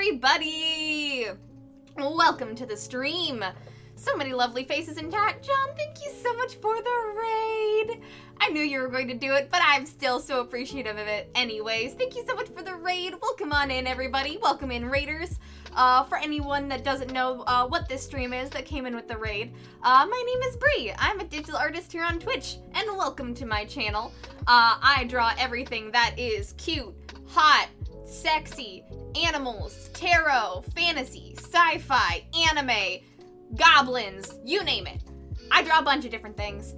everybody! Welcome to the stream. So many lovely faces in chat. John, thank you so much for the raid. I knew you were going to do it, but I'm still so appreciative of it anyways. Thank you so much for the raid. Welcome on in, everybody. Welcome in, raiders. For anyone that doesn't know what this stream is that came in with the raid, my name is Bree. I'm a digital artist here on Twitch, and welcome to my channel. I draw everything that is cute, hot, sexy, animals, tarot, fantasy, sci-fi, anime, goblins, you name it. I draw a bunch of different things,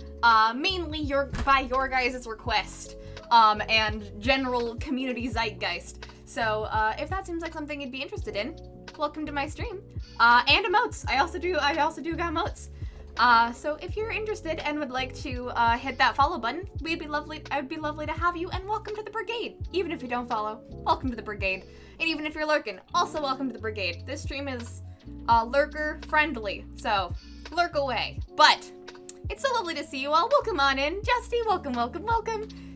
mainly by your guys' request, and general community zeitgeist. So, if that seems like something you'd be interested in, welcome to my stream. And emotes. I also do got emotes. So if you're interested and would like to hit that follow button, I'd be lovely to have you, and welcome to the brigade. Even if you don't follow, welcome to the brigade. And even if you're lurking, also welcome to the brigade. This stream is lurker friendly, so lurk away. But it's so lovely to see you all. Welcome on in. Justy, welcome.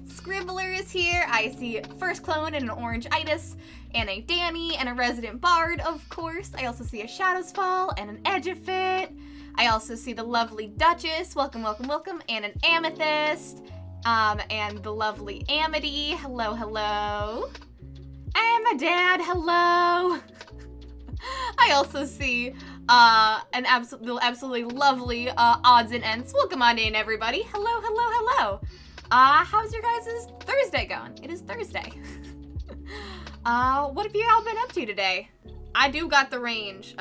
Scribbler is here. I see First Clone and an Orange-itis, and a Danny, and a Resident Bard, of course. I also see a Shadows Fall, and an Edgefit. I also see the lovely Duchess, welcome, and an Amethyst, and the lovely Amity, hello. And my dad, hello. I also see an absolutely lovely Odds and Ends. Welcome on in, everybody. Hello. How's your guys' Thursday going? It is Thursday. What have you all been up to today? I do got the range.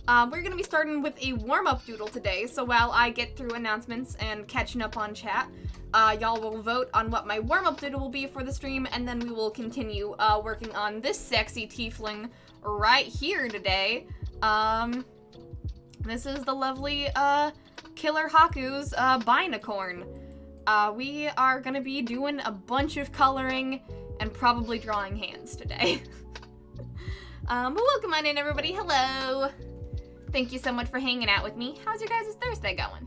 We're gonna be starting with a warm-up doodle today, so while I get through announcements and catching up on chat, y'all will vote on what my warm-up doodle will be for the stream, and then we will continue working on this sexy tiefling right here today. This is the lovely Killer Haku's Binacorn. We are gonna be doing a bunch of coloring and probably drawing hands today. But welcome on in, everybody. Hello. Thank you so much for hanging out with me. How's your guys' Thursday going?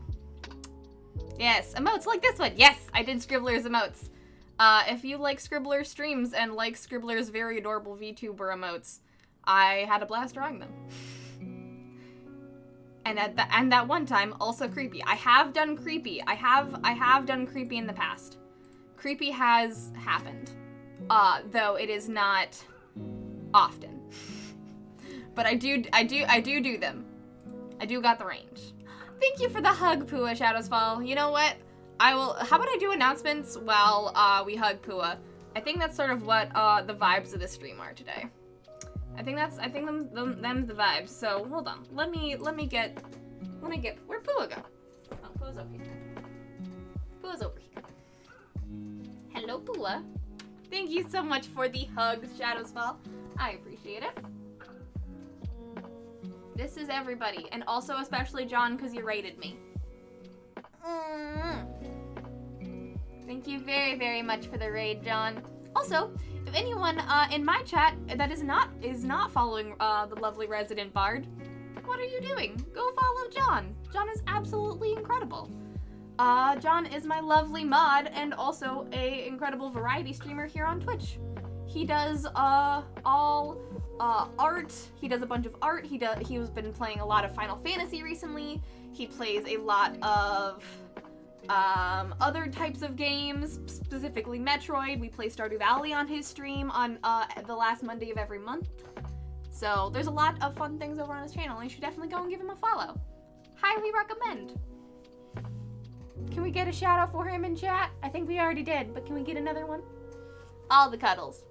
Yes, emotes like this one. Yes, I did Scribbler's emotes. If you like Scribbler streams and like Scribbler's very adorable VTuber emotes, I had a blast drawing them. And that one time, also creepy. I have done creepy. I have done creepy in the past. Creepy has happened, though it is not often. But I do them. I do got the range. Thank you for the hug, Pua Shadows Fall. You know what? How about I do announcements while we hug Pua? I think that's sort of what the vibes of the stream are today. I think them's the vibes. So hold on. Let me get where'd Pua go? Oh, Pua's over here. Hello, Pua. Thank you so much for the hugs, Shadows Fall. I appreciate it. This is everybody, and also especially John, because you rated me. Thank you very, very much for the raid, John. Also, if anyone in my chat that is not following the lovely Resident Bard, what are you doing? Go follow John. John is absolutely incredible. John is my lovely mod and also a incredible variety streamer here on Twitch. He does all art. He does a bunch of art. He's been playing a lot of Final Fantasy recently. He plays a lot of other types of games, specifically Metroid. We play Stardew Valley on his stream on the last Monday of every month. So there's a lot of fun things over on his channel, and you should definitely go and give him a follow. Highly recommend. Can we get a shout out for him in chat? I think we already did, but can we get another one? All the cuddles.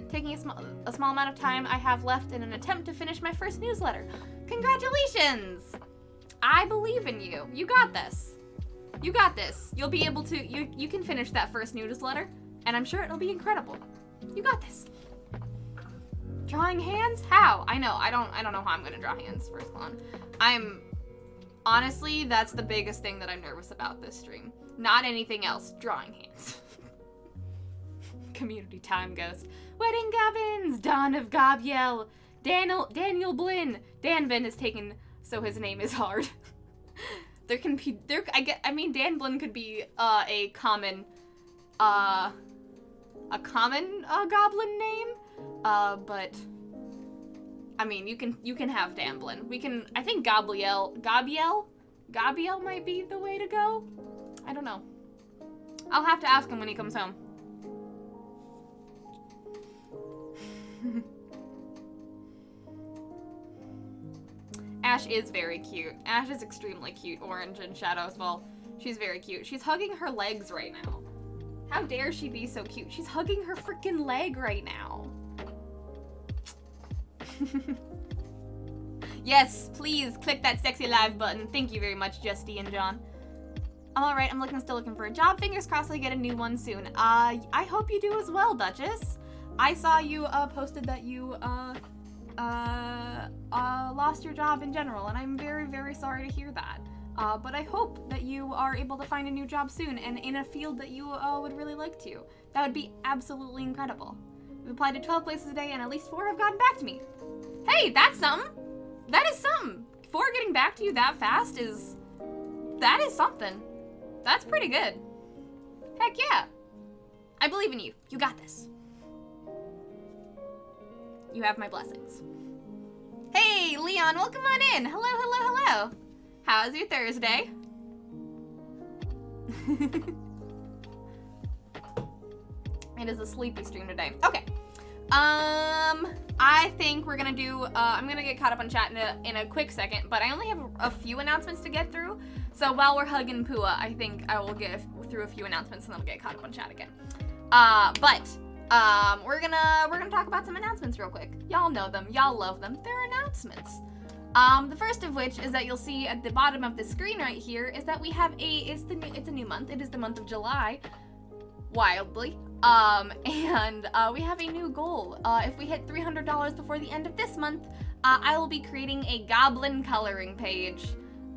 Taking a small amount of time I have left in an attempt to finish my first newsletter. Congratulations! I believe in you. You got this. You'll be able to, you can finish that first newsletter, and I'm sure it'll be incredible. You got this. Drawing hands? How? I know, I don't know how I'm gonna draw hands, First Clone. Honestly, that's the biggest thing that I'm nervous about this stream. Not anything else, drawing hands. Community time ghost. Wedding Gubbins, Dawn of Gobiel, Daniel Blinn. Danvin is taken, so his name is hard. Dan Blinn could be a common common goblin name. But I mean, you can have Damblin. I think Gabriel might be the way to go. I don't know. I'll have to ask him when he comes home. Ash is very cute. Ash is extremely cute, orange and shadow as well. She's very cute. She's hugging her legs right now. How dare she be so cute? She's hugging her freaking leg right now. Yes, please click that sexy live button. Thank you very much, Justy and John. I'm alright, I'm still looking for a job. Fingers crossed I get a new one soon. I hope you do as well, Duchess. I saw you posted that you lost your job in general, and I'm very, very sorry to hear that. But I hope that you are able to find a new job soon and in a field that you would really like to. That would be absolutely incredible. I've applied to 12 places a day and at least 4 have gotten back to me. Hey, that's something. That is something. 4 getting back to you that fast is something. That's pretty good. Heck yeah. I believe in you. You got this. You have my blessings. Hey, Leon, welcome on in. Hello, hello, hello. How's your Thursday? It is a sleepy stream today. Okay. I think we're gonna do, I'm gonna get caught up on chat in a quick second, but I only have a few announcements to get through. So while we're hugging Pua, I think I will get through a few announcements and then we'll get caught up on chat again. We're gonna talk about some announcements real quick. Y'all know them, y'all love them. They're announcements. The first of which is that you'll see at the bottom of the screen right here is that we have it's a new month. It is the month of July. Wildly. And we have a new goal. If we hit $300 before the end of this month, I will be creating a goblin coloring page.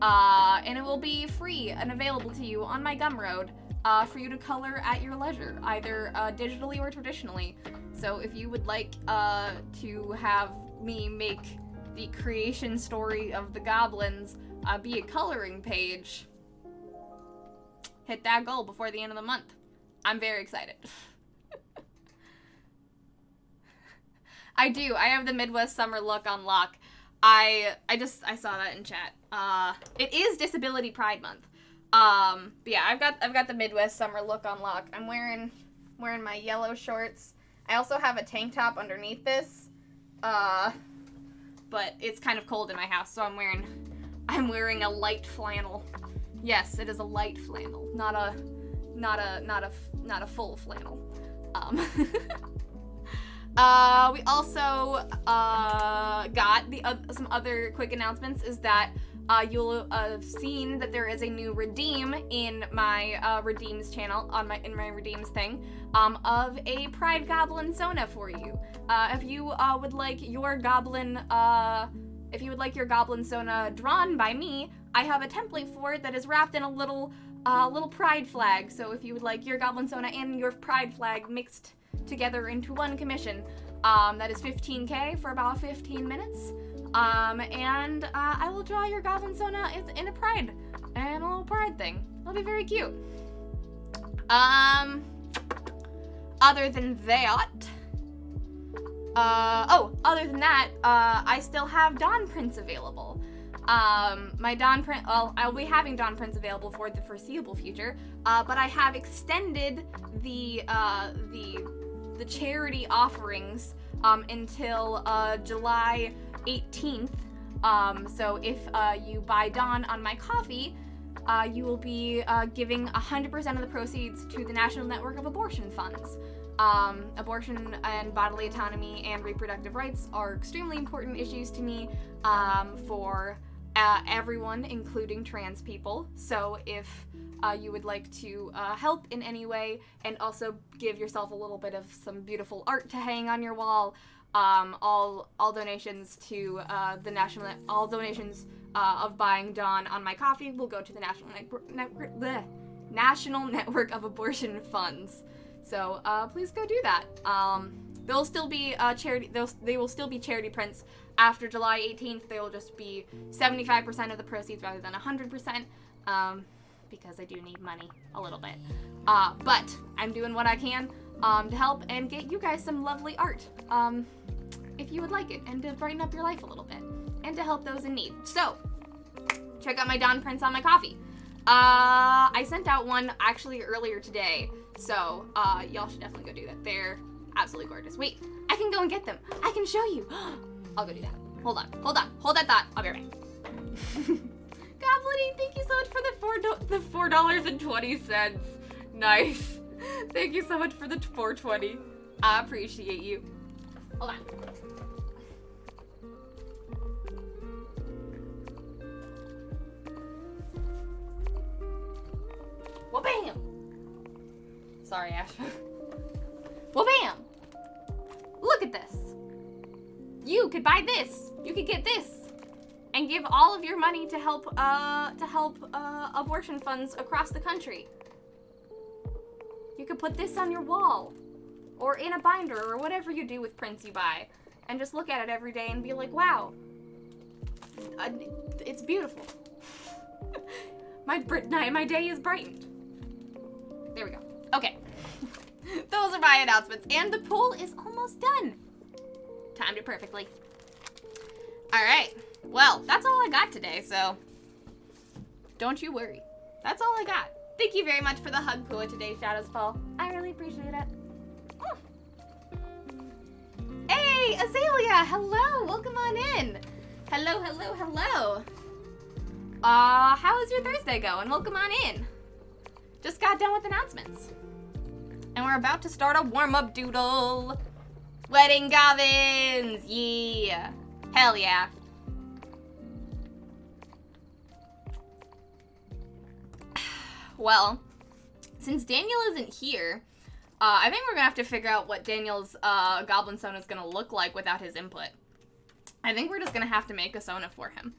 And it will be free and available to you on my Gumroad for you to color at your leisure, either digitally or traditionally. So if you would like to have me make the creation story of the goblins be a coloring page, hit that goal before the end of the month. I'm very excited. I do. I have the Midwest summer look on lock. I saw that in chat. It is Disability Pride Month. But yeah, I've got the Midwest summer look on lock. I'm wearing my yellow shorts. I also have a tank top underneath this. But it's kind of cold in my house, so I'm wearing a light flannel. Yes, it is a light flannel, not a full flannel. We also got some other quick announcements. Is that you'll have seen that there is a new redeem in my redeems channel in my redeems thing of a Pride Goblin Sona for you. If you would like your goblin Sona drawn by me, I have a template for it that is wrapped in a little pride flag. So if you would like your goblin Sona and your pride flag mixed together into one commission, that is $15K for about 15 minutes. And I will draw your goblin Sona in a little pride thing. It'll be very cute. Other than that, I still have Dawn Prints available. My Dawn Print, I'll be having Dawn Prints available for the foreseeable future, but I have extended the charity offerings until July 18th. So if you buy Dawn on my coffee, you will be giving 100% of the proceeds to the National Network of Abortion Funds. Abortion and bodily autonomy and reproductive rights are extremely important issues to me for everyone, including trans people. So if you would like to help in any way and also give yourself a little bit of some beautiful art to hang on your wall, all donations to all donations of buying Dawn on my coffee will go to the National Network of Abortion Funds. So please go do that. They'll still be they will still be charity prints after July 18th. They will just be 75% of the proceeds rather than 100%, because I do need money a little bit. But I'm doing what I can. to help and get you guys some lovely art, if you would like it, and to brighten up your life a little bit, and to help those in need. So, check out my Dawn prints on my coffee. I sent out one actually earlier today, so y'all should definitely go do that. They're absolutely gorgeous. Wait, I can go and get them. I can show you. I'll go do that. Hold on. Hold that thought. I'll be right back. Goblin, thank you so much for the $4.20. Nice. Thank you so much for the $4.20. I appreciate you. Hold on. Wha-bam! Sorry, Ash. Wha-bam! Look at this. You could buy this. You could get this. And give all of your money to help abortion funds across the country. You could put this on your wall, or in a binder, or whatever you do with prints you buy, and just look at it every day and be like, wow, it's beautiful. My day is brightened. There we go. Okay. Those are my announcements, and the poll is almost done. Timed it perfectly. All right. Well, that's all I got today, so don't you worry. That's all I got. Thank you very much for the hug pua today, Shadows Fall. I really appreciate it. Hey, Azalea, hello, welcome on in. Hello. How is your Thursday going? Welcome on in. Just got done with announcements. And we're about to start a warm-up doodle. Wedding Goblins, yeah. Hell yeah. Well, since Daniel isn't here, I think we're gonna have to figure out what Daniel's goblin sona is gonna look like without his input. I think we're just gonna have to make a sona for him.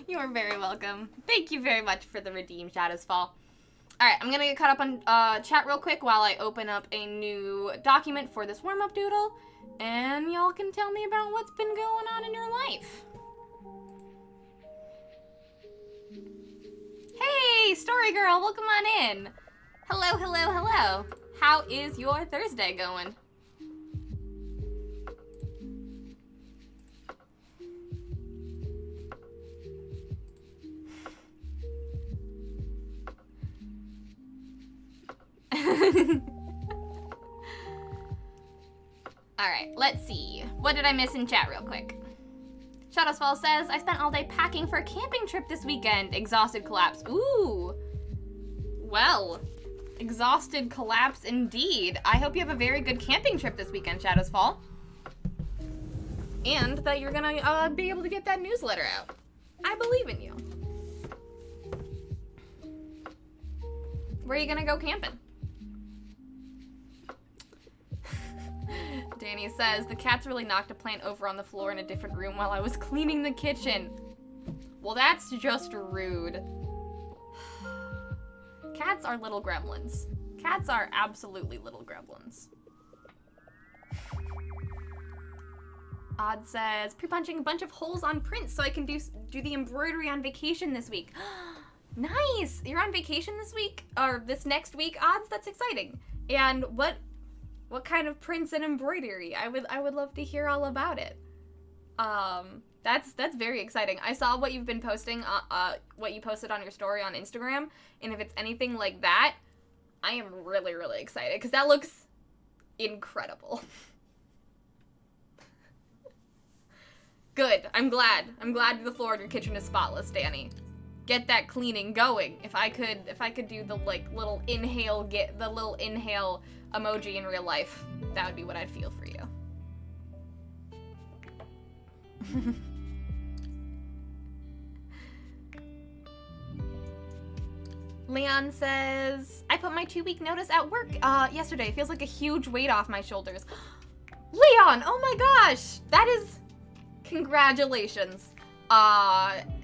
You are very welcome. Thank you very much for the redeem, Shadows Fall. Alright, I'm gonna get caught up on chat real quick while I open up a new document for this warm-up doodle, and y'all can tell me about what's been going on in your life. Hey, Story Girl, welcome on in. Hello. How is your Thursday going? Alright, let's see. What did I miss in chat real quick? Shadowsfall says, I spent all day packing for a camping trip this weekend. Exhausted collapse. Ooh. Well, exhausted collapse indeed. I hope you have a very good camping trip this weekend, Shadowsfall. And that you're gonna be able to get that newsletter out. I believe in you. Where are you gonna go camping? Danny says, the cats really knocked a plant over on the floor in a different room while I was cleaning the kitchen. Well, that's just rude. Cats are little gremlins. Cats are absolutely little gremlins. Odd says, pre-punching a bunch of holes on prints so I can do the embroidery on vacation this week. Nice! You're on vacation this week? Or this next week, Odds? That's exciting. And what kind of prints and embroidery? I would love to hear all about it. That's very exciting. I saw what you've been posting, what you posted on your story on Instagram, and if it's anything like that, I am really, really excited, because that looks incredible. Good. I'm glad the floor in your kitchen is spotless, Danny. Get that cleaning going. If I could do the little inhale emoji in real life, that would be what I'd feel for you. Leon says, I put my 2-week notice at work yesterday. It feels like a huge weight off my shoulders. Leon, oh my gosh, that is, congratulations.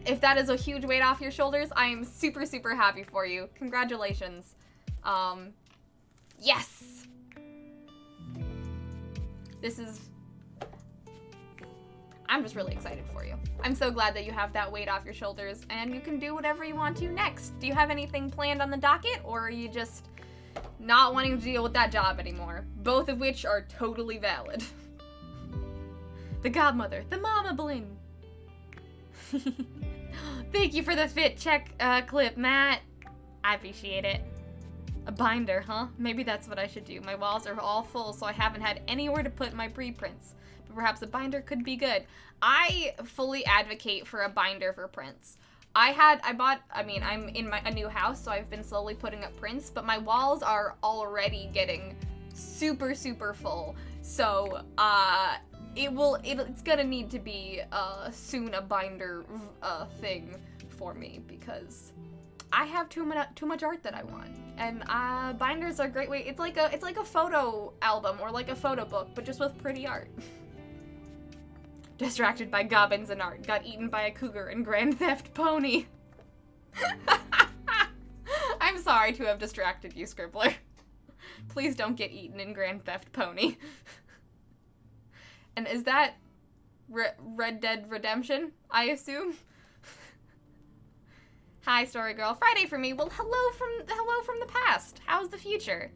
If that is a huge weight off your shoulders, I am super, super happy for you. Congratulations. Yes. I'm just really excited for you. I'm so glad that you have that weight off your shoulders and you can do whatever you want to next. Do you have anything planned on the docket, or are you just not wanting to deal with that job anymore? Both of which are totally valid. The godmother, the mama bling. Thank you for the fit check clip, Matt. I appreciate it. A binder, huh? Maybe that's what I should do. My walls are all full, so I haven't had anywhere to put my preprints. But perhaps a binder could be good. I fully advocate for a binder for prints. I'm in a new house, so I've been slowly putting up prints, but my walls are already getting super, super full. So, it's gonna need to be, soon a binder, thing for me, because I have too much art that I want. And, binders are a great way. It's like a photo album, or like a photo book, but just with pretty art. Distracted by goblins and art, got eaten by a cougar in Grand Theft Pony. I'm sorry to have distracted you, Scribbler. Please don't get eaten in Grand Theft Pony. And is that Red Dead Redemption, I assume? Hi, Story Girl. Friday for me. Well, hello from the past. How's the future?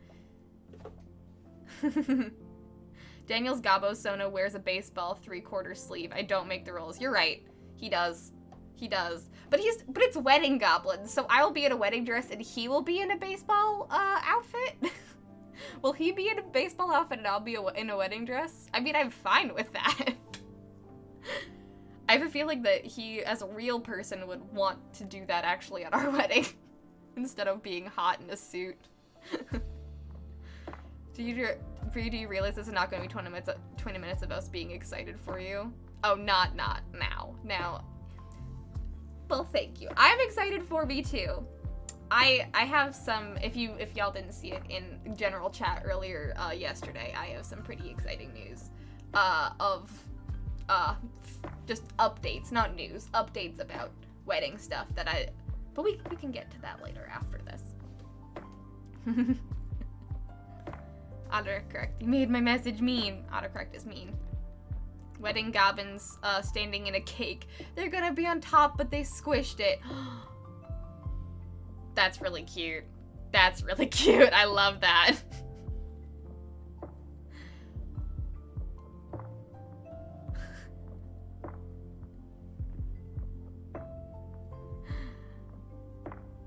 Daniel's Gabo Sono wears a baseball 3/4 sleeve. I don't make the rules. You're right. He does. He does. But it's wedding goblins, so I will be in a wedding dress and he will be in a baseball outfit. Will he be in a baseball outfit and I'll be in a wedding dress? I mean, I'm fine with that. I have a feeling that he, as a real person, would want to do that actually at our wedding instead of being hot in a suit. Do you realize this is not going to be 20 minutes of us being excited for you? Oh, not now. Now. Well, thank you. I'm excited for me too. I have some, if y'all didn't see it in general chat earlier yesterday, I have some pretty exciting news of just updates, not news, updates about wedding stuff but we can get to that later after this. Autocorrect. You made my message mean. Autocorrect is mean. Wedding goblins standing in a cake. They're gonna be on top, but they squished it. That's really cute. That's really cute. I love that.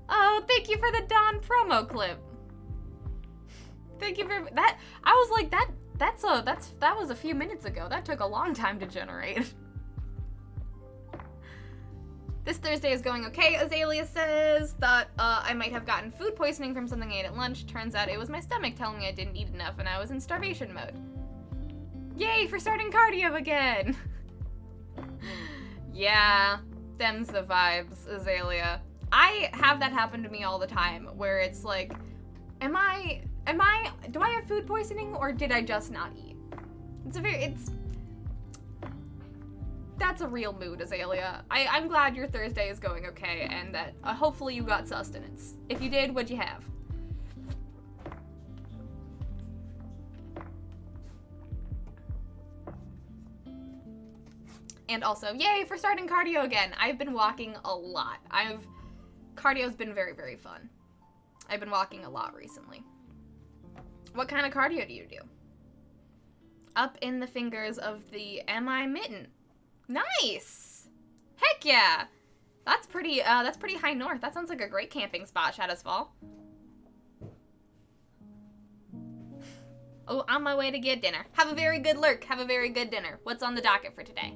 Oh, thank you for the Dawn promo clip. Thank you for that. I was like, that was a few minutes ago. That took a long time to generate. This Thursday is going okay, Azalea says. Thought I might have gotten food poisoning from something I ate at lunch. Turns out it was my stomach telling me I didn't eat enough and I was in starvation mode. Yay for starting cardio again. Yeah, them's the vibes, Azalea. I have that happen to me all the time, where it's like, do I have food poisoning or did I just not eat? That's a real mood, Azalea. I'm glad your Thursday is going okay and that hopefully you got sustenance. If you did, what'd you have? And also, yay for starting cardio again. I've been walking a lot. Cardio's been very, very fun. I've been walking a lot recently. What kind of cardio do you do? Up in the fingers of the MI mitten. Nice! Heck yeah! That's pretty high north. That sounds like a great camping spot, Shadows Fall. Oh, on my way to get dinner. Have a very good lurk. Have a very good dinner. What's on the docket for today?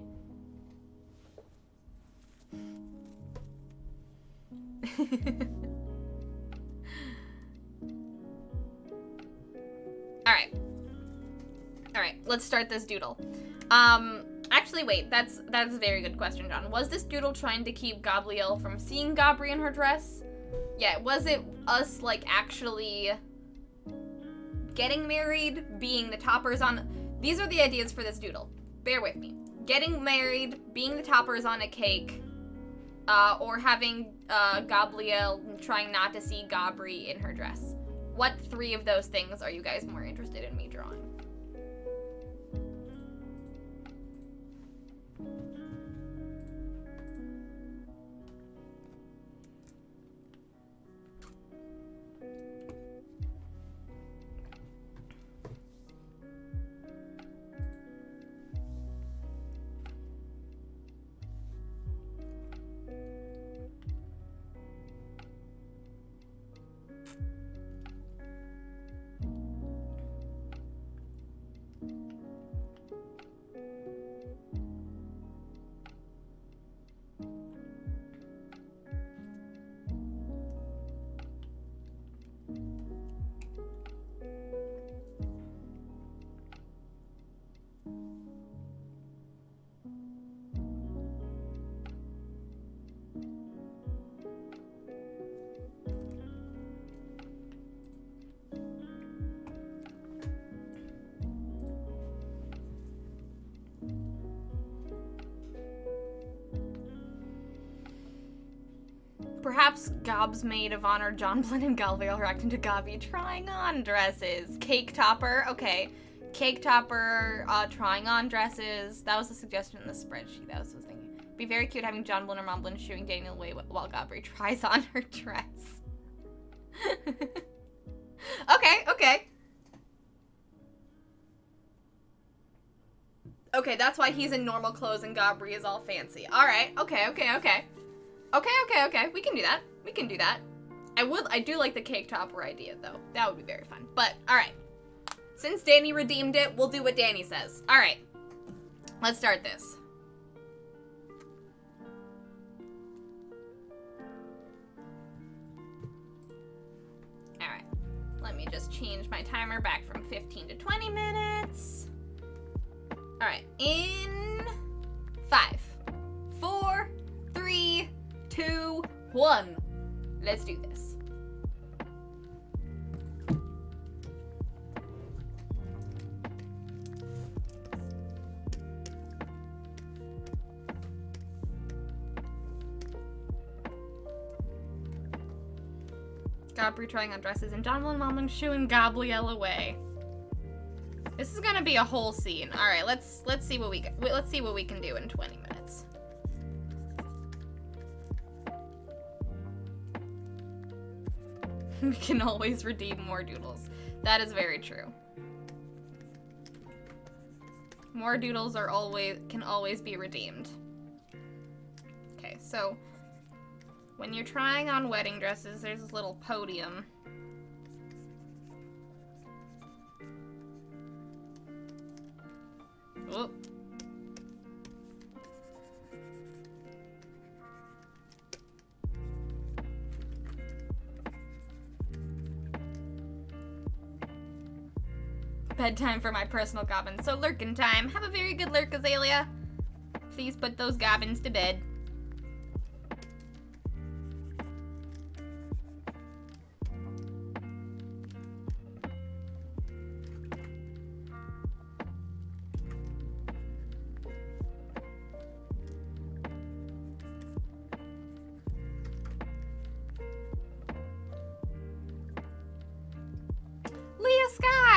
Alright, let's start this doodle. Actually, wait, that's a very good question, John. Was this doodle trying to keep Gabrielle from seeing Gabri in her dress? Yeah, was it us, like, actually getting married, being the toppers on... These are the ideas for this doodle. Bear with me. Getting married, being the toppers on a cake, or having Gabrielle trying not to see Gabri in her dress. What 3 of those things are you guys more interested in me drawing? Perhaps Gob's maid of honor, Jonblin and Galvale are acting to Gabi trying on dresses. Cake topper, okay. Cake topper, trying on dresses. That was a suggestion in the spreadsheet. That was what I was thinking. Be very cute having Jonblin or Momblin shooing Daniel away while Gabri tries on her dress. Okay. Okay, that's why he's in normal clothes and Gabri is all fancy. Alright, okay. We can do that. I do like the cake topper idea, though. That would be very fun. But, alright. Since Danny redeemed it, we'll do what Danny says. Alright. Let's start this. Alright. Let me just change my timer back from 15 to 20 minutes. Alright. In 5, 4, 3, 2, 1. Let's do this. Gabri trying on dresses and Jonblin Momblin shooing Gabrielle away. This is gonna be a whole scene. All right, let's see what we can do in 20 minutes. We can always redeem more doodles. That is very true. More doodles can always be redeemed. Okay, so when you're trying on wedding dresses, there's this little podium. Whoop. Bedtime for my personal goblins. So lurkin' time. Have a very good lurk, Azalea. Please put those goblins to bed.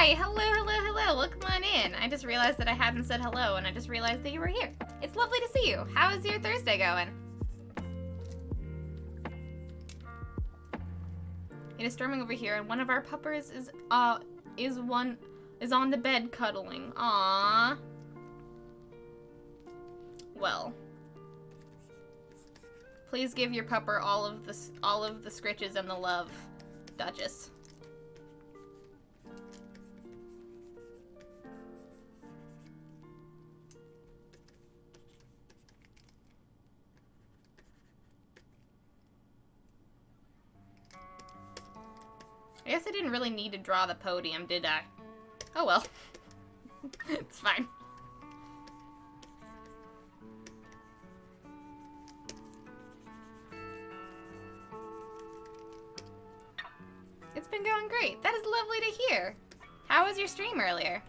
Hello, welcome on in. I just realized that I hadn't said hello, and I just realized that you were here. It's lovely to see you. How is your Thursday going? It is storming over here, and one of our puppers is on the bed cuddling. Aww. Well, please give your pupper all of the scritches and the love, Duchess. I guess I didn't really need to draw the podium, did I? Oh well. It's fine. It's been going great. That is lovely to hear. How was your stream earlier?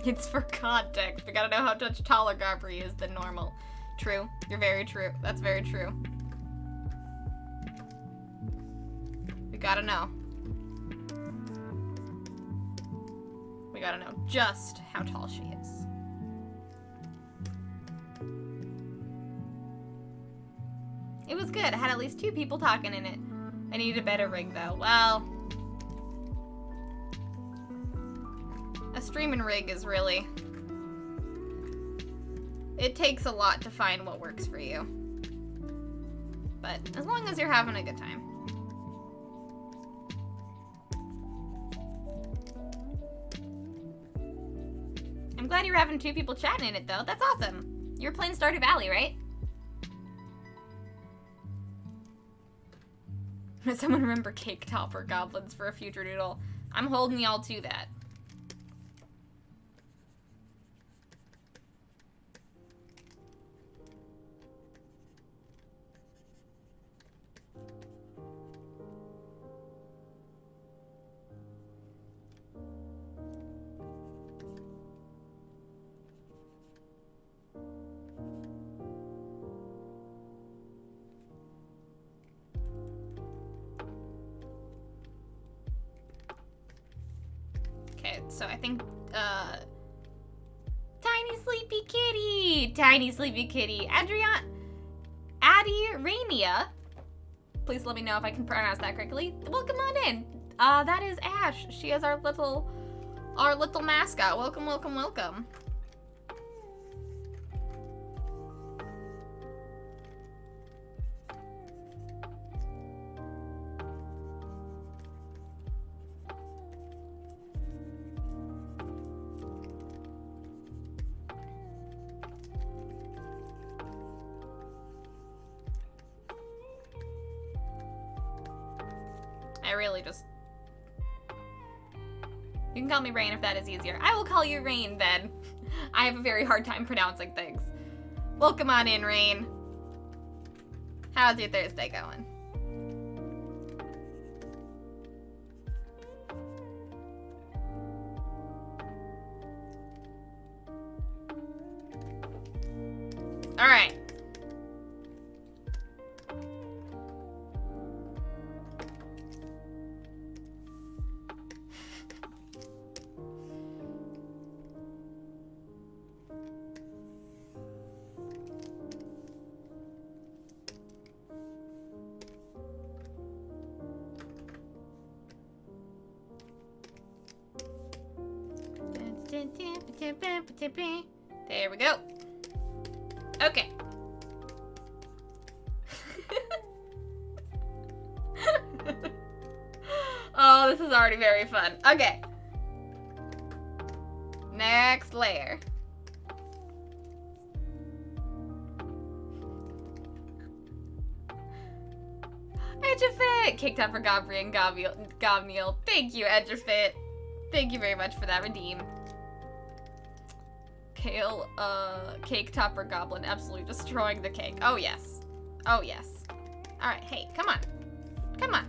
It's for context. We gotta know how much taller Gabri is than normal. True. You're very true. That's very true. We gotta know. We gotta know just how tall she is. It was good. I had at least 2 people talking in it. I need a better rig though. Well, a streaming rig is really... It takes a lot to find what works for you. But as long as you're having a good time. I'm glad you're having 2 people chatting in it though. That's awesome. You're playing Stardew Valley, right? Does someone remember cake topper goblins for a future doodle? I'm holding y'all to that. So I think, Tiny Sleepy Kitty! Tiny Sleepy Kitty. Addie Rainia. Please let me know if I can pronounce that correctly. Welcome on in. That is Ash. She is our little mascot. Welcome, welcome, welcome. I really just... You can call me Rain if that is easier. I will call you Rain then. I have a very hard time pronouncing things. Welcome on in, Rain. How's your Thursday going? All right. There we go. Okay. Oh, this is already very fun. Okay. Next layer. Edgefit! Kicked up for Gobri and Gobniel. Thank you, Edgefit. Thank you very much for that redeem. Kale, cake topper goblin absolutely destroying the cake. Oh, yes. Oh, yes. Alright, hey, come on. Come on.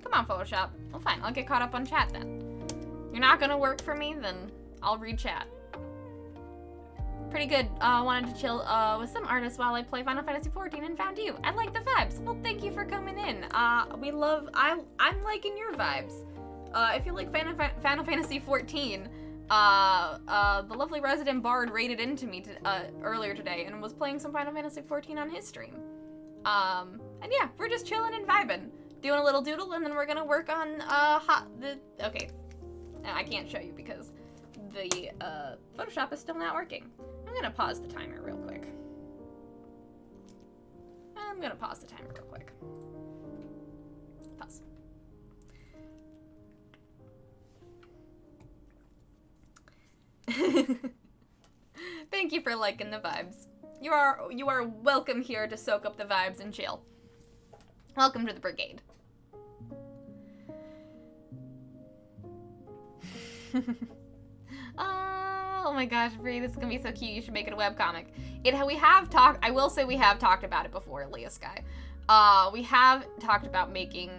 Come on, Photoshop. Well, fine, I'll get caught up on chat then. You're not gonna work for me, then I'll read chat. Pretty good. Wanted to chill with some artists while I play Final Fantasy XIV and found you. I like the vibes. Well, thank you for coming in. I'm liking your vibes. If you like Final Fantasy XIV, the lovely resident bard raided into me earlier today and was playing some Final Fantasy XIV on his stream. And yeah, we're just chilling and vibing, doing a little doodle, and then we're gonna work on okay, I can't show you because the Photoshop is still not working. I'm gonna pause the timer real quick. Pause. Thank you for liking the vibes. You are welcome here to soak up the vibes and chill. Welcome to the brigade. Oh my gosh, Bree, this is gonna be so cute. You should make it a webcomic. I will say we have talked about it before, Leah Sky. We have talked about making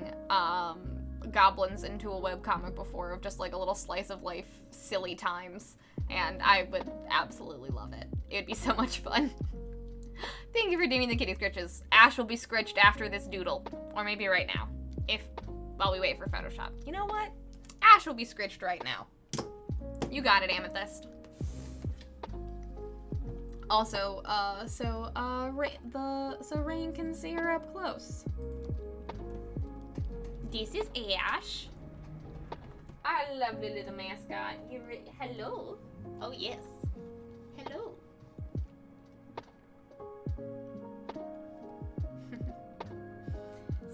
goblins into a webcomic before, of just like a little slice of life, silly times. And I would absolutely love it. It would be so much fun. Thank you for doing the kitty scritches. Ash will be scritched after this doodle. Or maybe right now. While we wait for Photoshop. You know what? Ash will be scritched right now. You got it, Amethyst. Also, so Rain can see her up close. This is Ash. Our lovely little mascot. Hello. Oh, yes. Hello.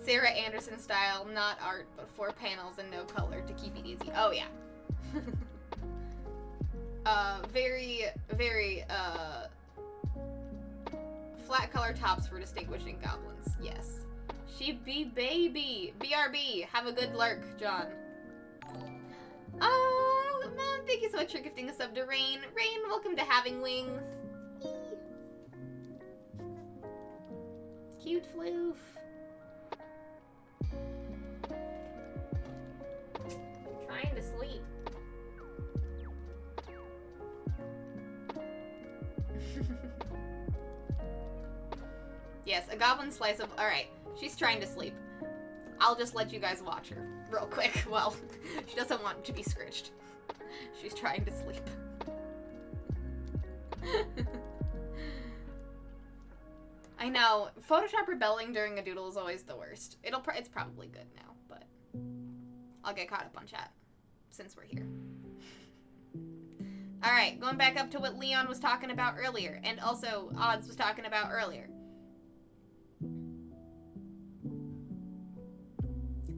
Sarah Anderson style, not art, but 4 panels and no color to keep it easy. Oh, yeah. Very, very, flat color tops for distinguishing goblins. Yes. She be baby. BRB. Have a good lurk, John. Oh, Mom, thank you so much for gifting a sub to Rain. Rain, welcome to Having Wings. Cute floof. Trying to sleep. Yes, a goblin slice of... Alright, she's trying to sleep. I'll just let you guys watch her real quick. Well, she doesn't want to be scritched. She's trying to sleep. I know. Photoshop rebelling during a doodle is always the worst. It's probably good now, but I'll get caught up on chat since we're here. Alright, going back up to what Leon was talking about earlier, and also Odds was talking about earlier.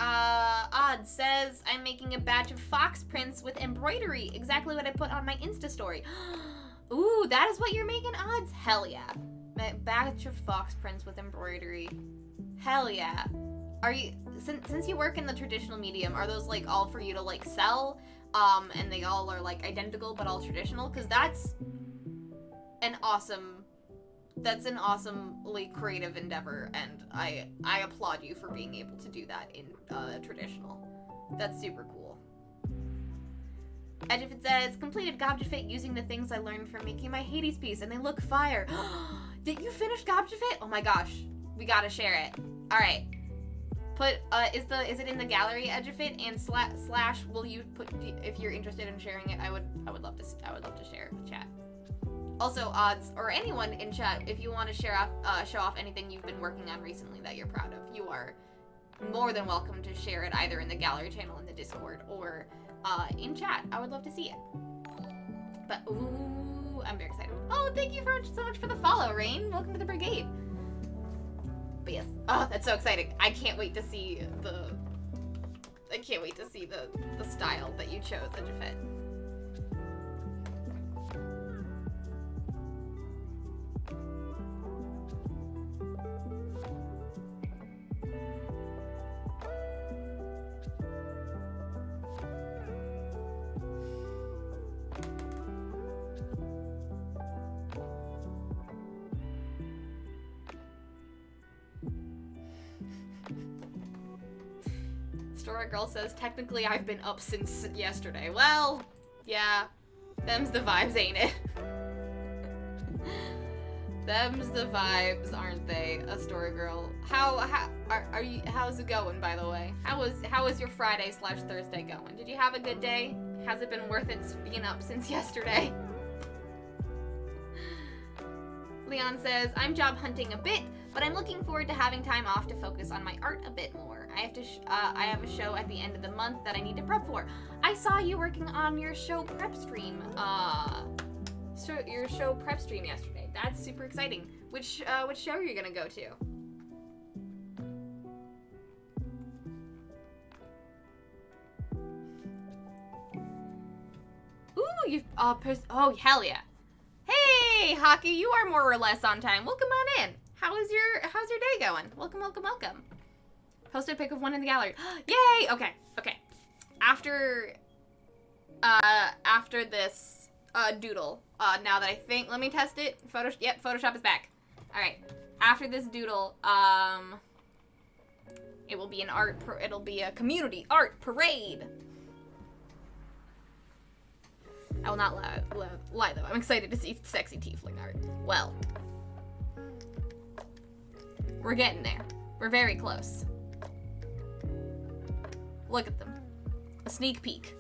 Odd says, I'm making a batch of fox prints with embroidery. Exactly what I put on my Insta story. Ooh, that is what you're making, Odds? Hell yeah. A batch of fox prints with embroidery. Hell yeah. Are you, since you work in the traditional medium, are those like all for you to like sell? And they all are like identical but all traditional? Because that's an awesomely creative endeavor, and I applaud you for being able to do that in traditional. That's super cool. Edgefit says, completed Gobjafit using the things I learned from making my Hades piece, and they look fire. Did you finish Gobjafit? Oh my gosh, we gotta share it. All right, put is it in the gallery, Edgefit, and slash will you put, if you're interested in sharing it? I would love to share it with chat. Also, Odds, or anyone in chat, if you want to show off anything you've been working on recently that you're proud of, you are more than welcome to share it either in the gallery channel in the Discord or in chat. I would love to see it. But, ooh, I'm very excited. Oh, thank you so much for the follow, Rain. Welcome to the brigade. But yes, oh, that's so exciting. I can't wait to see the style that you chose, Edgefit. Story Girl says, technically I've been up since yesterday. Well, yeah, them's the vibes, ain't it? Them's the vibes, aren't they, a Story Girl? How's it going, by the way? How was your Friday/Thursday going? Did you have a good day? Has it been worth it being up since yesterday? Leon says, I'm job hunting a bit, but I'm looking forward to having time off to focus on my art a bit more. I have a show at the end of the month that I need to prep for. I saw you working on your show prep stream. Your show prep stream yesterday. That's super exciting. Which show are you gonna go to? Ooh, you oh hell yeah. Hey, Hockey, you are more or less on time. Welcome on in. How's your day going? Welcome. Post a pic of one in the gallery. Yay! Okay. After this doodle, now that I think, let me test it. Photoshop is back. All right. After this doodle, it will be it'll be a community art parade. I will not lie though. I'm excited to see sexy tiefling art. Well, we're getting there. We're very close. Look at them. A sneak peek.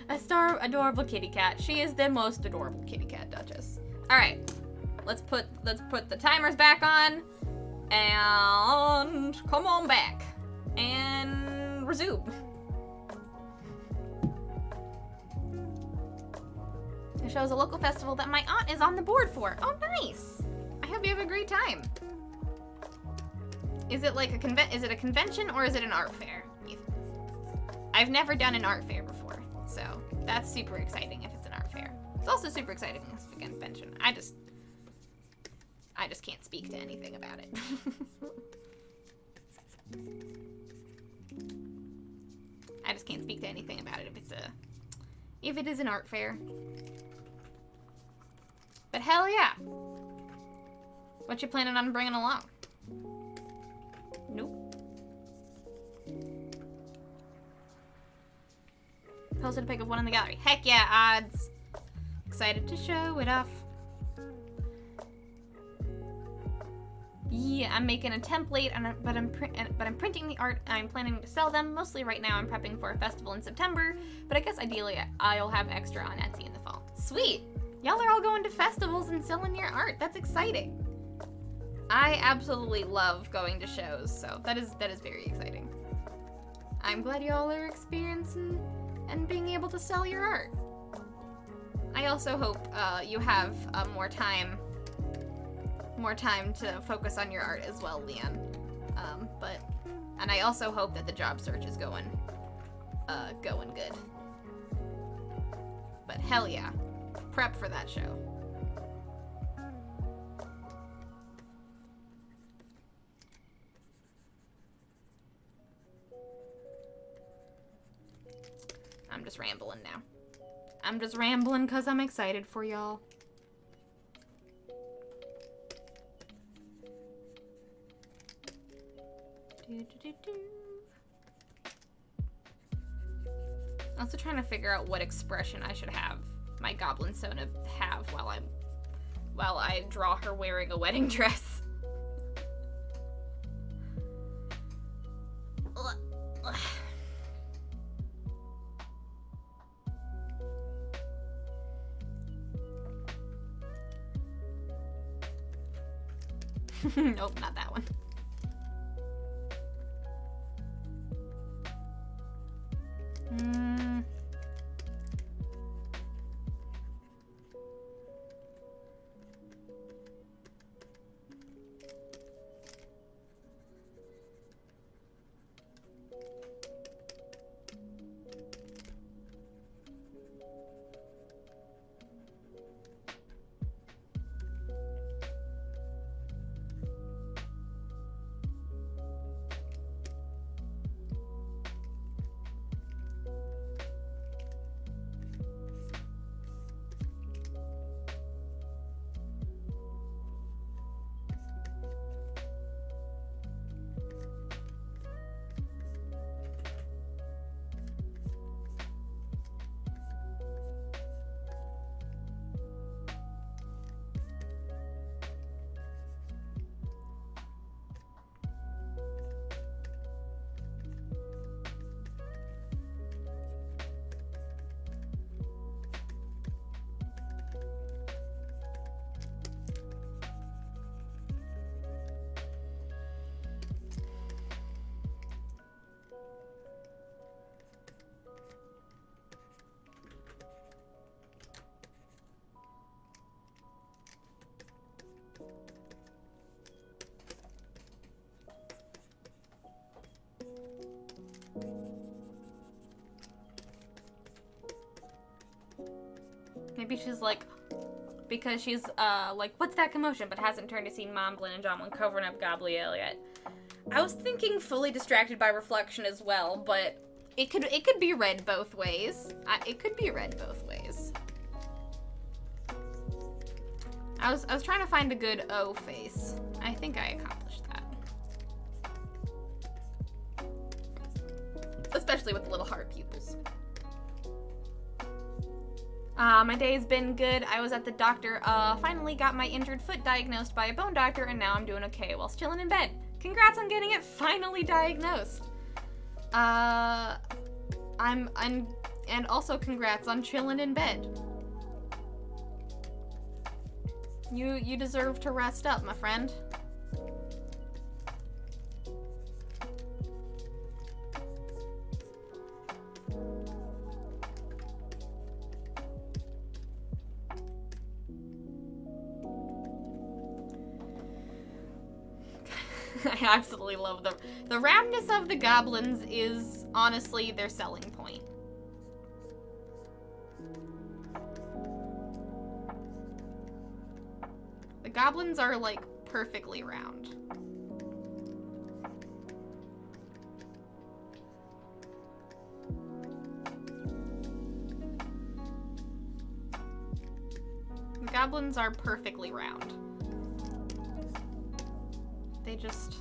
Adorable kitty cat. She is the most adorable kitty cat, Duchess. Alright. let's put the timers back on, and come on back, and resume. The show is a local festival that my aunt is on the board for. Oh, nice! I hope you have a great time. Is it like is it a convention or is it an art fair? I've never done an art fair before, so that's super exciting if it's an art fair. It's also super exciting if it's a convention. I just can't speak to anything about it. I just can't speak to anything about it if it is an art fair. But hell yeah. What you planning on bringing along? Nope. Posted a pic of one in the gallery. Heck yeah, odds. Excited to show it off. Yeah, I'm making a template, but I'm printing the art, and I'm planning to sell them. Mostly right now I'm prepping for a festival in September, but I guess ideally I'll have extra on Etsy in the fall. Sweet! Y'all are all going to festivals and selling your art. That's exciting. I absolutely love going to shows, so that is very exciting. I'm glad y'all are experiencing and being able to sell your art. I also hope you have more time to focus on your art as well, Leon. And I also hope that the job search is going good. But hell yeah, prep for that show. I'm just rambling now. I'm just rambling because I'm excited for y'all. Also trying to figure out what expression I should have my Goblin Sona have while I draw her wearing a wedding dress. Nope, not that one. Maybe she's like, because she's like, what's that commotion? But hasn't turned to see Momblin and Jomlin covering up Gabrielle yet. I was thinking fully distracted by reflection as well, but it could be read both ways. It could be read both ways. I was trying to find a good O face. I think I accomplished that. Especially with the little heart pupils. My day's been good. I was at the doctor, finally got my injured foot diagnosed by a bone doctor, and now I'm doing okay whilst chilling in bed. Congrats on getting it finally diagnosed. And also congrats on chilling in bed. You deserve to rest up, my friend. I absolutely love them. The roundness of the goblins is honestly their selling point. The goblins are like perfectly round. The goblins are perfectly round. They just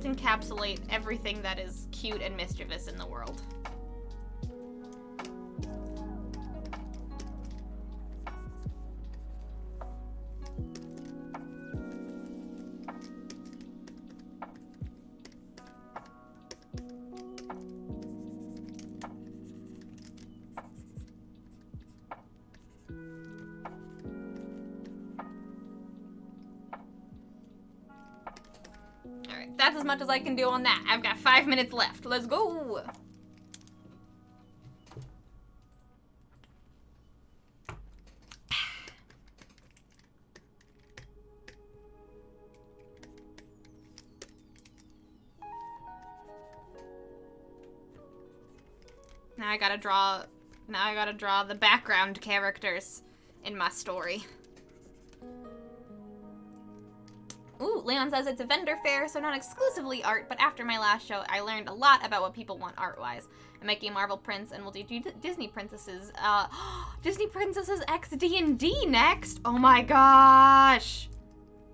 encapsulate everything that is cute and mischievous in the world. Alright, that's as much as I can do on that. I've got 5 minutes left. Let's go! Now I gotta draw the background characters in my story. Ooh, Leon says it's a vendor fair, so not exclusively art, but after my last show, I learned a lot about what people want art-wise. I'm making Marvel prints, and we'll do Disney Princesses. Disney Princesses X D&D next? Oh my gosh!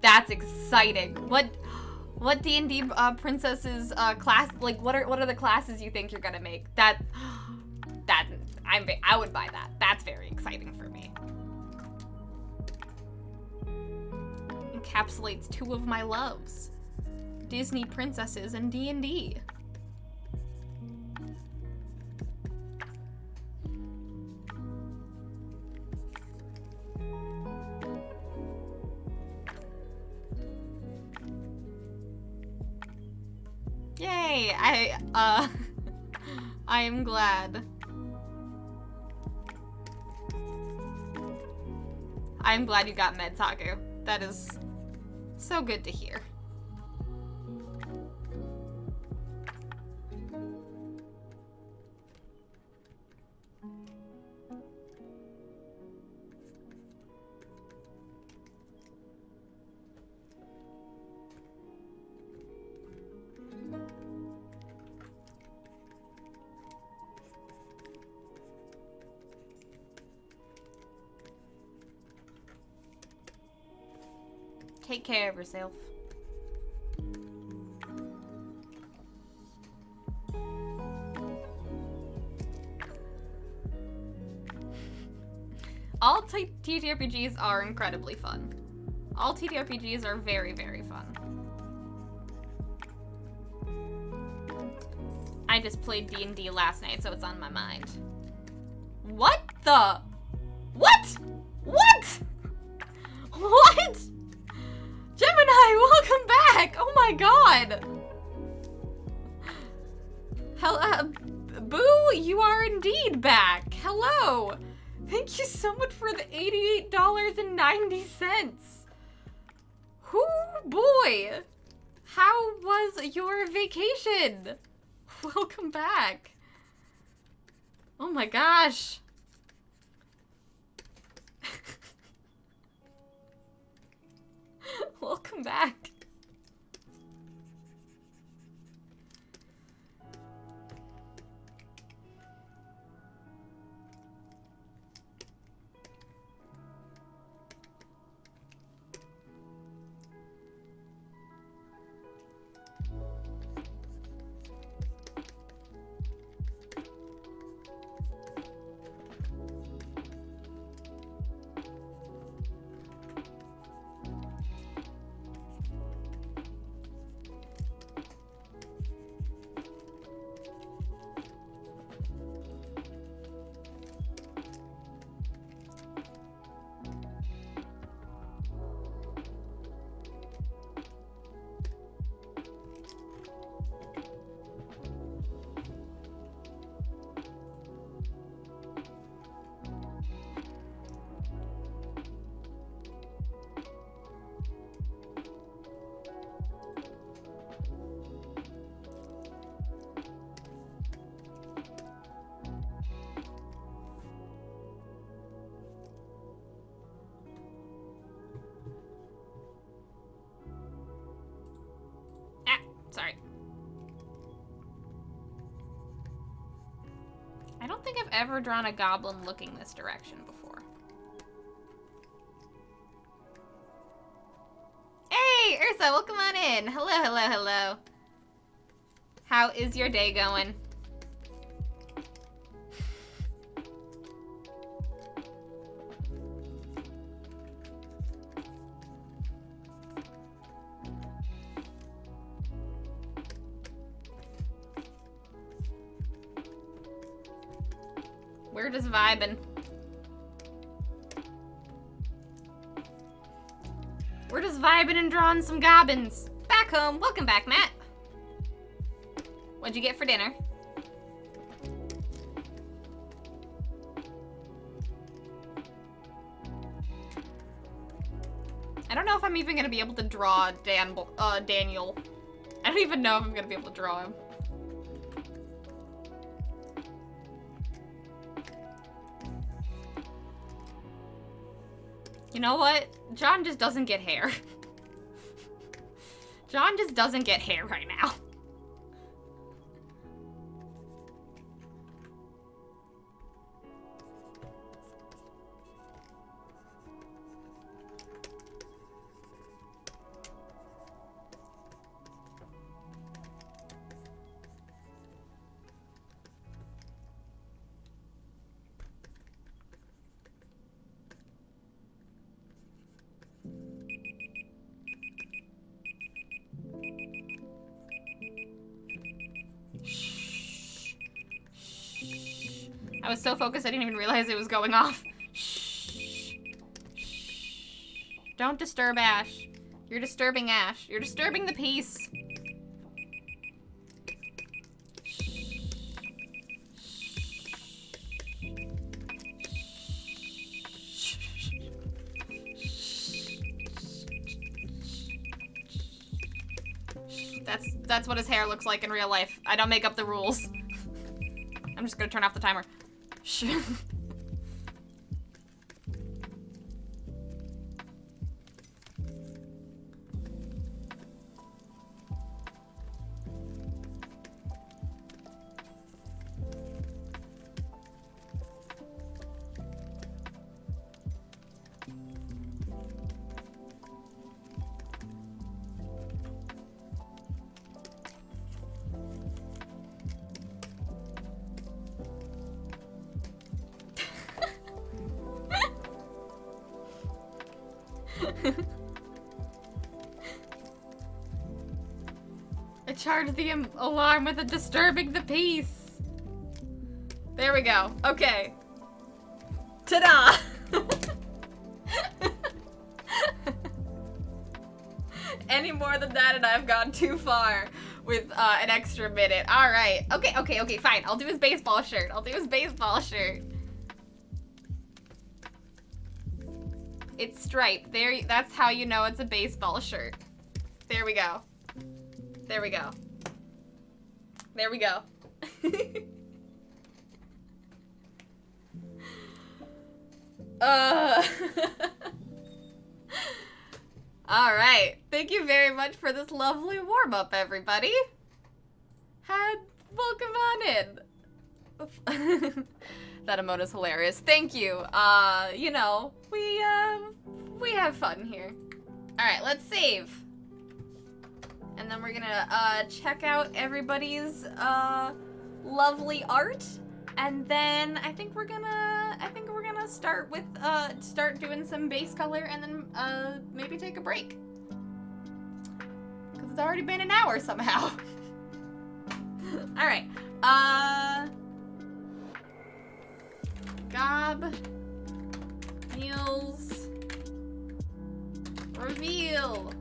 That's exciting. What D&D princesses class, like, what are the classes you think you're gonna make? I would buy that. That's very exciting for me. Encapsulates 2 of my loves. Disney princesses and D&D. Yay! I am glad. I'm glad you got Medtaku. That is so good to hear. Take care of yourself. All TTRPGs are incredibly fun. All TTRPGs are very, very fun. I just played D&D last night, so it's on my mind. What the? What? What? What? Gemini, welcome back! Oh my god! Hello, Boo, you are indeed back. Hello. Thank you so much for the $88.90. Whoo boy! How was your vacation? Welcome back. Oh my gosh. Welcome back. ever drawn a goblin looking this direction before. Hey, Ursa, welcome on in. Hello, hello, hello. How is your day going? We're just vibing. We're just vibing and drawing some goblins. Back home. Welcome back, Matt. What'd you get for dinner? I don't know if I'm even gonna be able to draw Daniel. I don't even know if I'm gonna be able to draw him. You know what? John just doesn't get hair. John just doesn't get hair right now. I was so focused I didn't even realize it was going off. Shh. Don't disturb Ash. You're disturbing Ash. You're disturbing the peace. That's what his hair looks like in real life. I don't make up the rules. I'm just gonna turn off the timer. Shh. I charged the alarm with a disturbing the peace. There we go. Okay. Ta-da! Any more than that and I've gone too far with an extra minute. All right. Okay, fine. I'll do his baseball shirt. It's striped. There. That's how you know it's a baseball shirt. There we go. There we go. There we go. All right. Thank you very much for this lovely warm-up, everybody. Welcome on in. That emote is hilarious. Thank you. You know, we have fun here. All right, let's save. And then we're gonna check out everybody's lovely art, and then I think we're gonna start with start doing some base color, and then maybe take a break because it's already been an hour somehow. All right, Gob Meals reveal.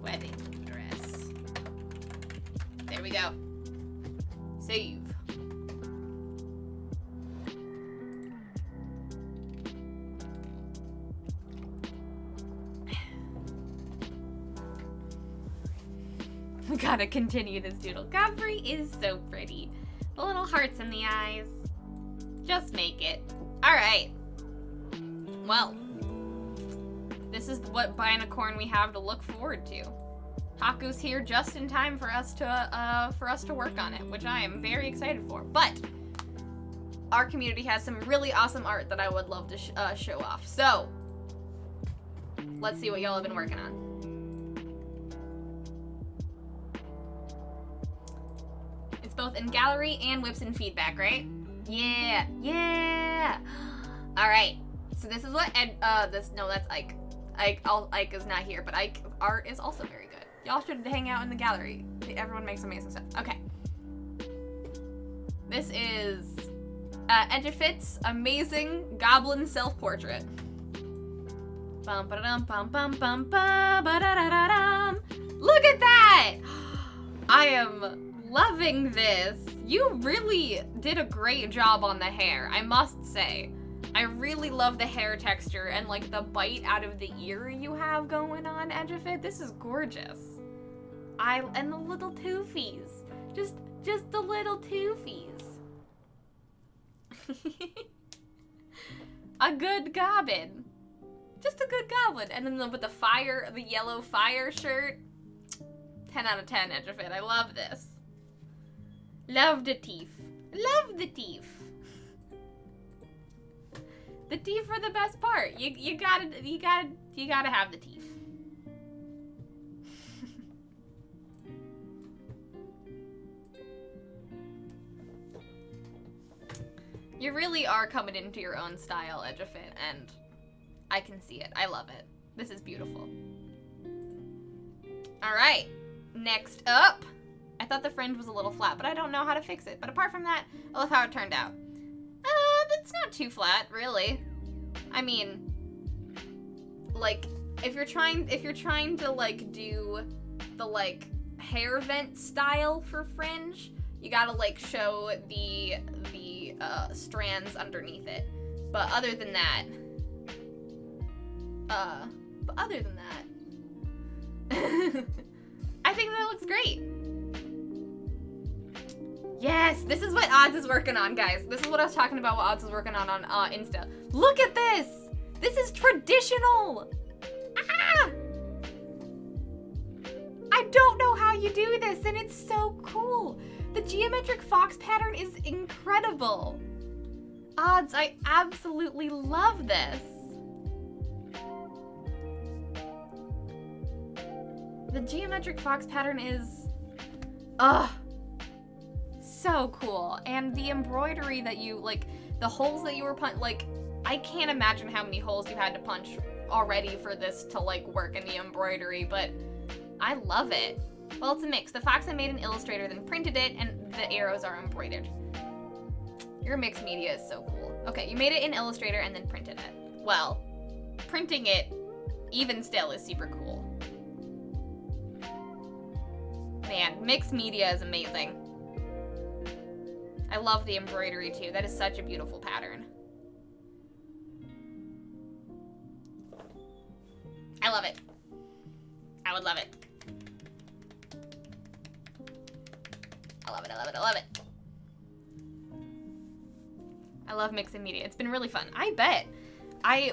Wedding dress. There we go. Save. We gotta continue this doodle. Godfrey is so pretty. The little hearts in the eyes. Just make it. Alright. Well. This is what binacorn we have to look forward to. Haku's here just in time for us to work on it, which I am very excited for. But our community has some really awesome art that I would love to show off. So let's see what y'all have been working on. It's both in gallery and whips and feedback, right? Yeah, yeah. All right. So this is what that's Ike. Ike is not here, but Ike art is also very good. Y'all should hang out in the gallery. Everyone makes amazing stuff. Okay. This is Edgefit's amazing goblin self-portrait. Bum ba dum bum bum bum ba ba da da da dum. Look at that! I am loving this. You really did a great job on the hair, I must say. I really love the hair texture and like the bite out of the ear you have going on, Edgefit. This is gorgeous. And the little toofies. Just the little toofies. A good goblin. Just a good goblin. And then with the yellow fire shirt. 10 out of 10, Edgefit. I love this. Love the teeth. Love the teeth. The teeth are the best part. You gotta have the teeth. You really are coming into your own style, Edgefit, and I can see it. I love it. This is beautiful. All right, next up. I thought the fringe was a little flat, but I don't know how to fix it. But apart from that, I love how it turned out. It's not too flat, really. I mean, like, if you're trying to like do the like hair vent style for fringe, you gotta like show the strands underneath it. But other than that, I think that looks great. Yes, this is what Odds is working on, guys. This is what I was talking about, what Odds was working on Insta. Look at this! This is traditional! Ah! I don't know how you do this, and it's so cool. The geometric fox pattern is incredible. Odds, I absolutely love this. The geometric fox pattern is, so cool. And the embroidery that you, like, the holes that you were like, I can't imagine how many holes you had to punch already for this to, like, work in the embroidery, but I love it. Well, it's a mix. The fox I made in Illustrator, then printed it, and the arrows are embroidered. Your mixed media is so cool. Okay, you made it in Illustrator and then printed it. Well, printing it, even still, is super cool. Man, mixed media is amazing. I love the embroidery too. That is such a beautiful pattern. I love it. I would love it. I love it, I love it, I love it. I love mixing media. It's been really fun. I bet.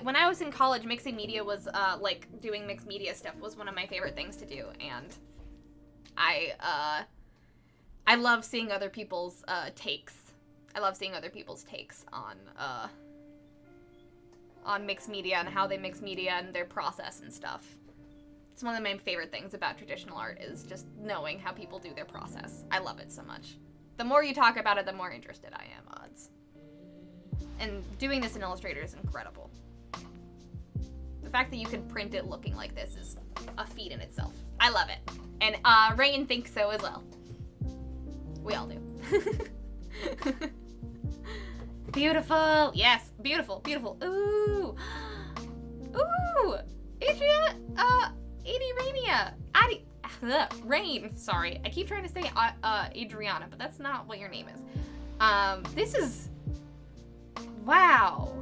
When I was in college, mixing media was, like, doing mixed media stuff was one of my favorite things to do, and I love seeing other people's takes. I love seeing other people's takes on mixed media and how they mix media and their process and stuff. It's one of my favorite things about traditional art is just knowing how people do their process. I love it so much. The more you talk about it, the more interested I am, Odds. And doing this in Illustrator is incredible. The fact that you can print it looking like this is a feat in itself. I love it. And Rain thinks so as well. We all do. Beautiful. Yes, beautiful, beautiful. Ooh. Ooh. Adriania. Rain. Sorry. I keep trying to say Adriana, but that's not what your name is. This is... Wow.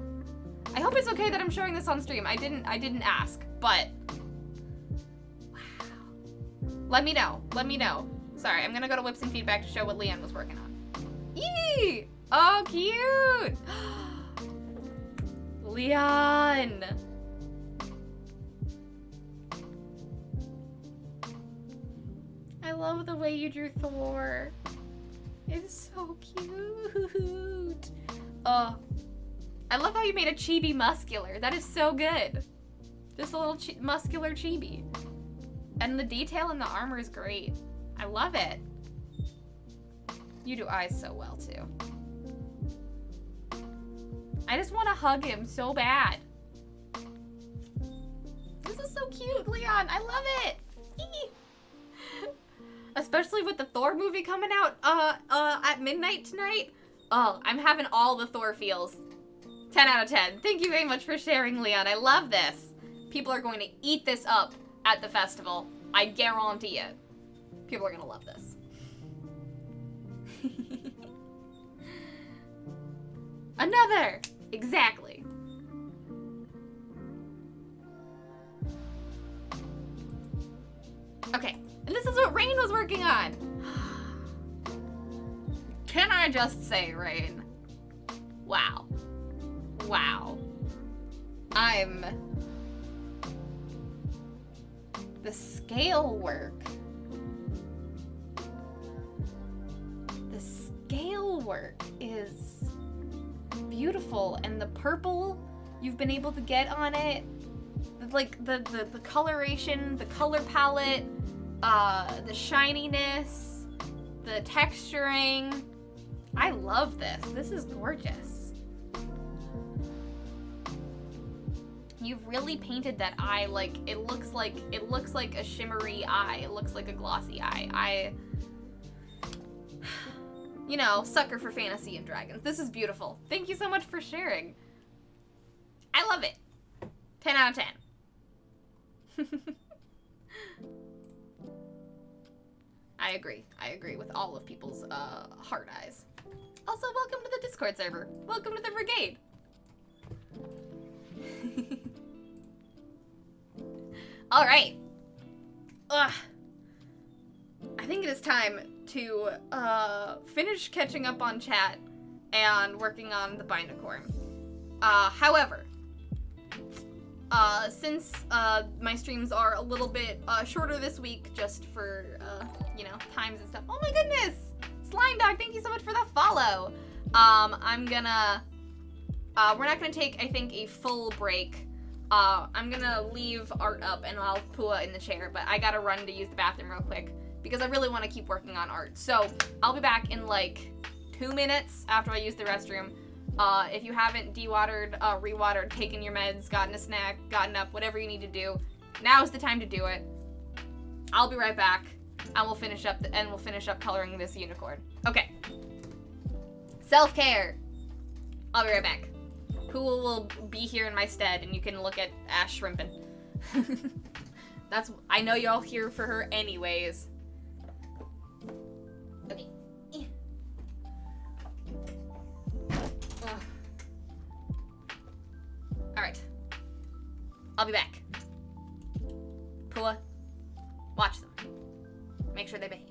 I hope it's okay that I'm showing this on stream. I didn't ask, but... Wow. Let me know. Let me know. Sorry, I'm gonna go to Whips and Feedback to show what Leanne was working on. Yee! Oh, cute! love the way you drew Thor. It's so cute. I love how you made a chibi muscular. That is so good. Just a little muscular chibi. And the detail in the armor is great. I love it. You do eyes so well, too. I just want to hug him so bad. This is so cute, Leon. I love it. Especially with the Thor movie coming out at midnight tonight. Oh, I'm having all the Thor feels. 10 out of 10. Thank you very much for sharing, Leon. I love this. People are going to eat this up at the festival. I guarantee it. People are going to love this. Another! Exactly. Okay, and this is what Rain was working on. Can I just say, Rain? Wow. Wow. The scale work. The scale work is beautiful, and the purple you've been able to get on it, like the coloration, the color palette, the shininess, the texturing. I love this. This is gorgeous. You've really painted that eye like it looks like a shimmery eye. It looks like a glossy eye. You know, sucker for fantasy and dragons. This is beautiful. Thank you so much for sharing. I love it. 10 out of 10. I agree. I agree with all of people's hard eyes. Also, welcome to the Discord server. Welcome to the brigade. All right. I think it is time to finish catching up on chat and working on the Bindacorn. However, since my streams are a little bit shorter this week, just for you know, times and stuff. Oh my goodness, Slime Dog! Thank you so much for the follow. I'm gonna. We're not gonna take, I think, a full break. I'm gonna leave art up and I'll have Pua in the chair, but I gotta run to use the bathroom real quick because I really want to keep working on art. So I'll be back in like 2 minutes after I use the restroom. If you haven't dewatered, rewatered, taken your meds, gotten a snack, gotten up, whatever you need to do, now's the time to do it. I'll be right back, and we'll finish up coloring this unicorn. Okay. Self-care. I'll be right back. Pool will be here in my stead, and you can look at Ash shrimping. I know y'all here for her anyways. Okay. Alright. I'll be back. Pua, watch them. Make sure they behave.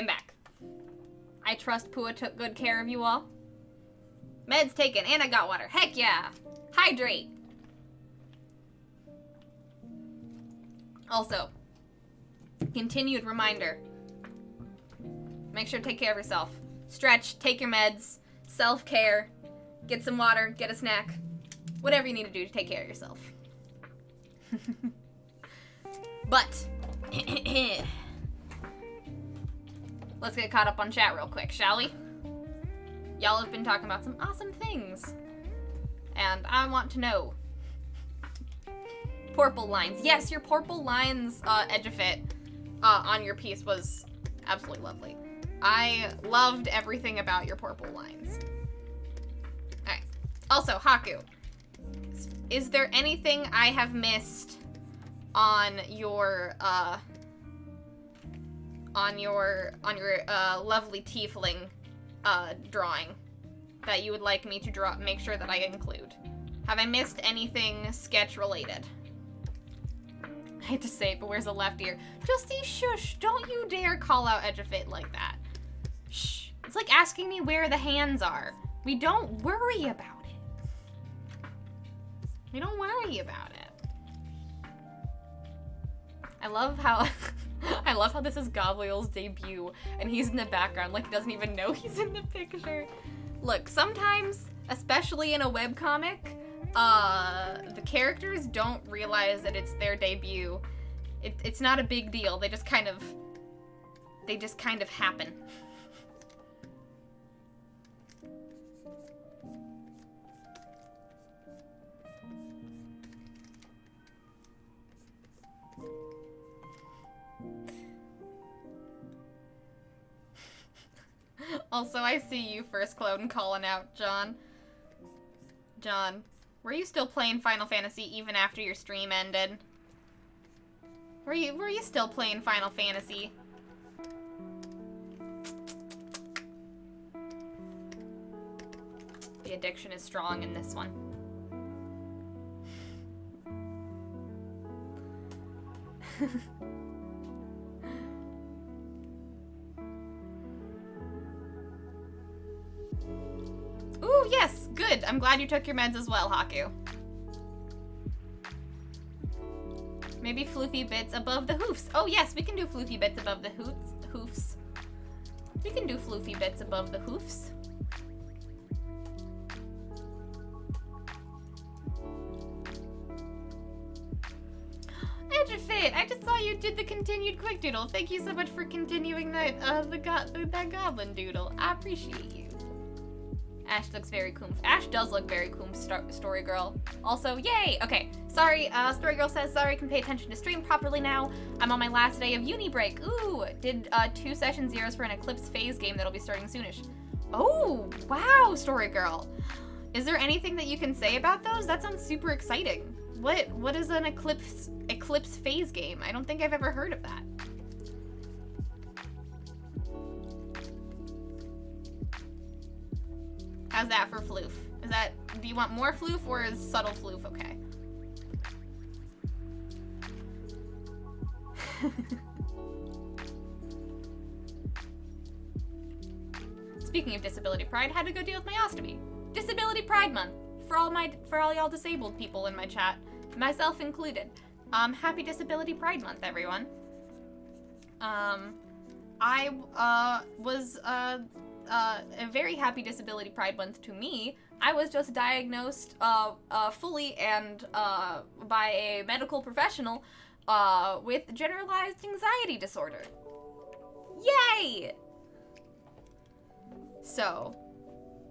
I'm back. I trust Pua took good care of you all. Meds taken, and I got water. Heck yeah! Hydrate! Also, continued reminder. Make sure to take care of yourself. Stretch, take your meds, self-care, get some water, get a snack. Whatever you need to do to take care of yourself. But, let's get caught up on chat real quick, shall we? Y'all have been talking about some awesome things. And I want to know. Purple lines. Yes, your purple lines edge-a-fit on your piece was absolutely lovely. I loved everything about your purple lines. Alright. Also, Haku. Is there anything I have missed on your lovely tiefling drawing that you would like me to make sure that I include? Have I missed anything sketch related? I hate to say it, but where's the left ear? Justy, shush, don't you dare call out edge-a-fit like that. Shh. It's like asking me where the hands are. We don't worry about it. We don't worry about it. I love how I love how this is Gobliole's debut and he's in the background like he doesn't even know he's in the picture. Look, sometimes, especially in a webcomic, the characters don't realize that it's their debut. It's not a big deal. They just kind of happen. Also, I see you, First Clone, calling out John. John, were you still playing Final Fantasy even after your stream ended? Were you still playing Final Fantasy? The addiction is strong in this one. Ooh, yes, good. I'm glad you took your meds as well, Haku. Maybe floofy bits above the hoofs. Oh yes, we can do floofy bits above the hoofs. We can do floofy bits above the hoofs. Edge-a-fit, I just saw you did the continued quick doodle. Thank you so much for continuing that goblin doodle. I appreciate you. Ash looks very coom. Ash does look very coom, Story Girl. Also, yay! Okay, sorry, Story Girl says, sorry, I can pay attention to stream properly now. I'm on my last day of uni break. Ooh, did 2 session zeros for an Eclipse phase game that'll be starting soonish. Oh, wow, Story Girl. Is there anything that you can say about those? That sounds super exciting. What is an Eclipse phase game? I don't think I've ever heard of that. How's that for floof? Do you want more floof or is subtle floof okay? Speaking of disability pride, how'd it go deal with my ostomy? Disability Pride Month for all y'all disabled people in my chat, myself included. Happy Disability Pride Month, everyone. I was a very happy Disability Pride Month to me. I was just diagnosed fully and by a medical professional with generalized anxiety disorder. Yay! So,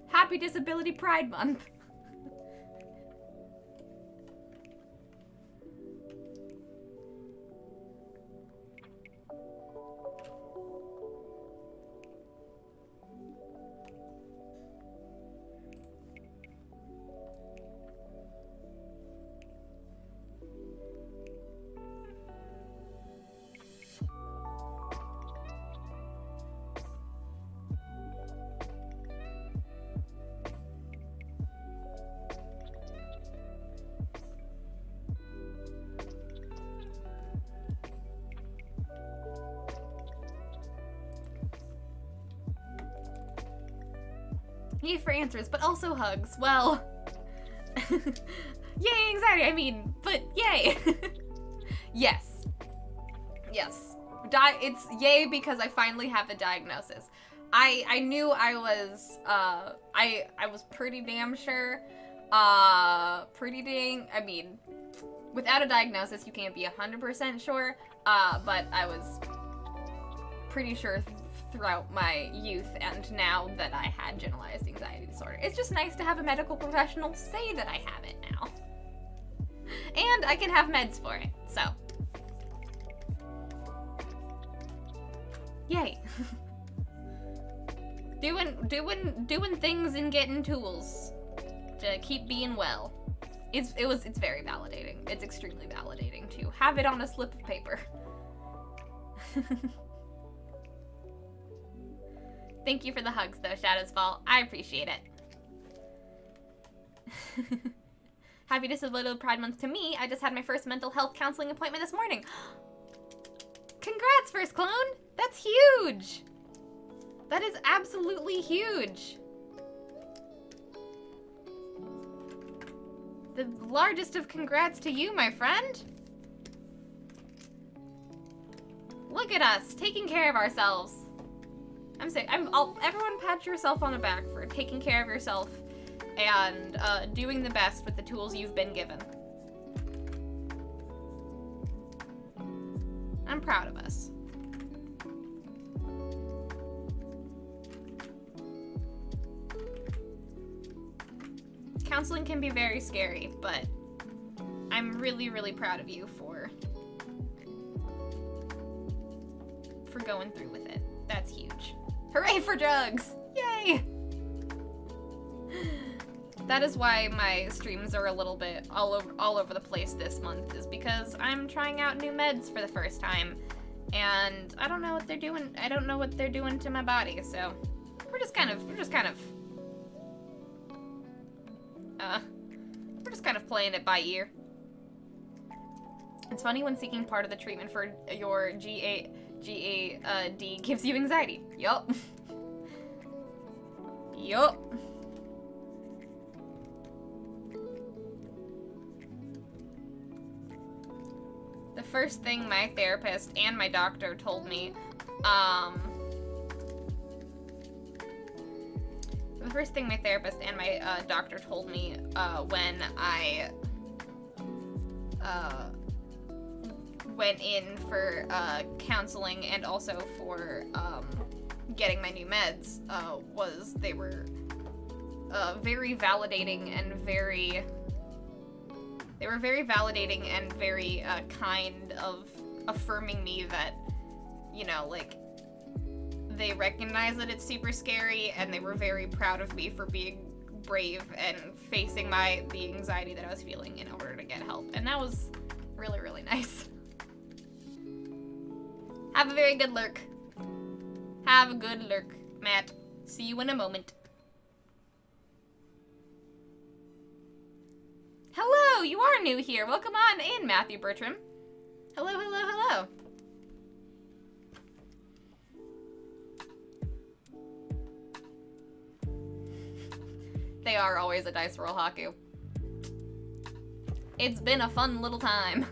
happy Disability Pride Month. Yay for answers, but also hugs. Well, yay anxiety, I mean, but yay. Yes. Yes. It's yay because I finally have a diagnosis. I knew I was, I was pretty damn sure, I mean, without a diagnosis, you can't be 100% sure, but I was pretty sure throughout my youth and now that I had generalized anxiety disorder. It's just nice to have a medical professional say that I have it now. And I can have meds for it, so. Yay. doing things and getting tools to keep being well. It's very validating. It's extremely validating to have it on a slip of paper. Thank you for the hugs though, Shadow's Fall. I appreciate it. Happy Disability Pride Month to me. I just had my first mental health counseling appointment this morning. Congrats, First Clone! That's huge! That is absolutely huge! The largest of congrats to you, my friend! Look at us, taking care of ourselves. Everyone pat yourself on the back for taking care of yourself and doing the best with the tools you've been given. I'm proud of us. Counseling can be very scary, but I'm really, really proud of you for going through with it. That's huge. Hooray for drugs! Yay! That is why my streams are a little bit all over the place this month, is because I'm trying out new meds for the first time, and I don't know what they're doing. I don't know what they're doing to my body, so we're just kind of playing it by ear. It's funny when seeking part of the treatment for your GAD gives you anxiety. Yup. Yup. The first thing my therapist and my doctor told me, when I went in for counseling and also for getting my new meds was they were very validating and very kind of affirming me that, you know, like, they recognize that it's super scary, and they were very proud of me for being brave and facing the anxiety that I was feeling in order to get help. And that was really, really nice. Have a very good lurk. Have a good lurk, Matt. See you in a moment. Hello, you are new here. Welcome on in, Matthew Bertram. Hello, hello, hello. They are always a dice roll, Haku. It's been a fun little time.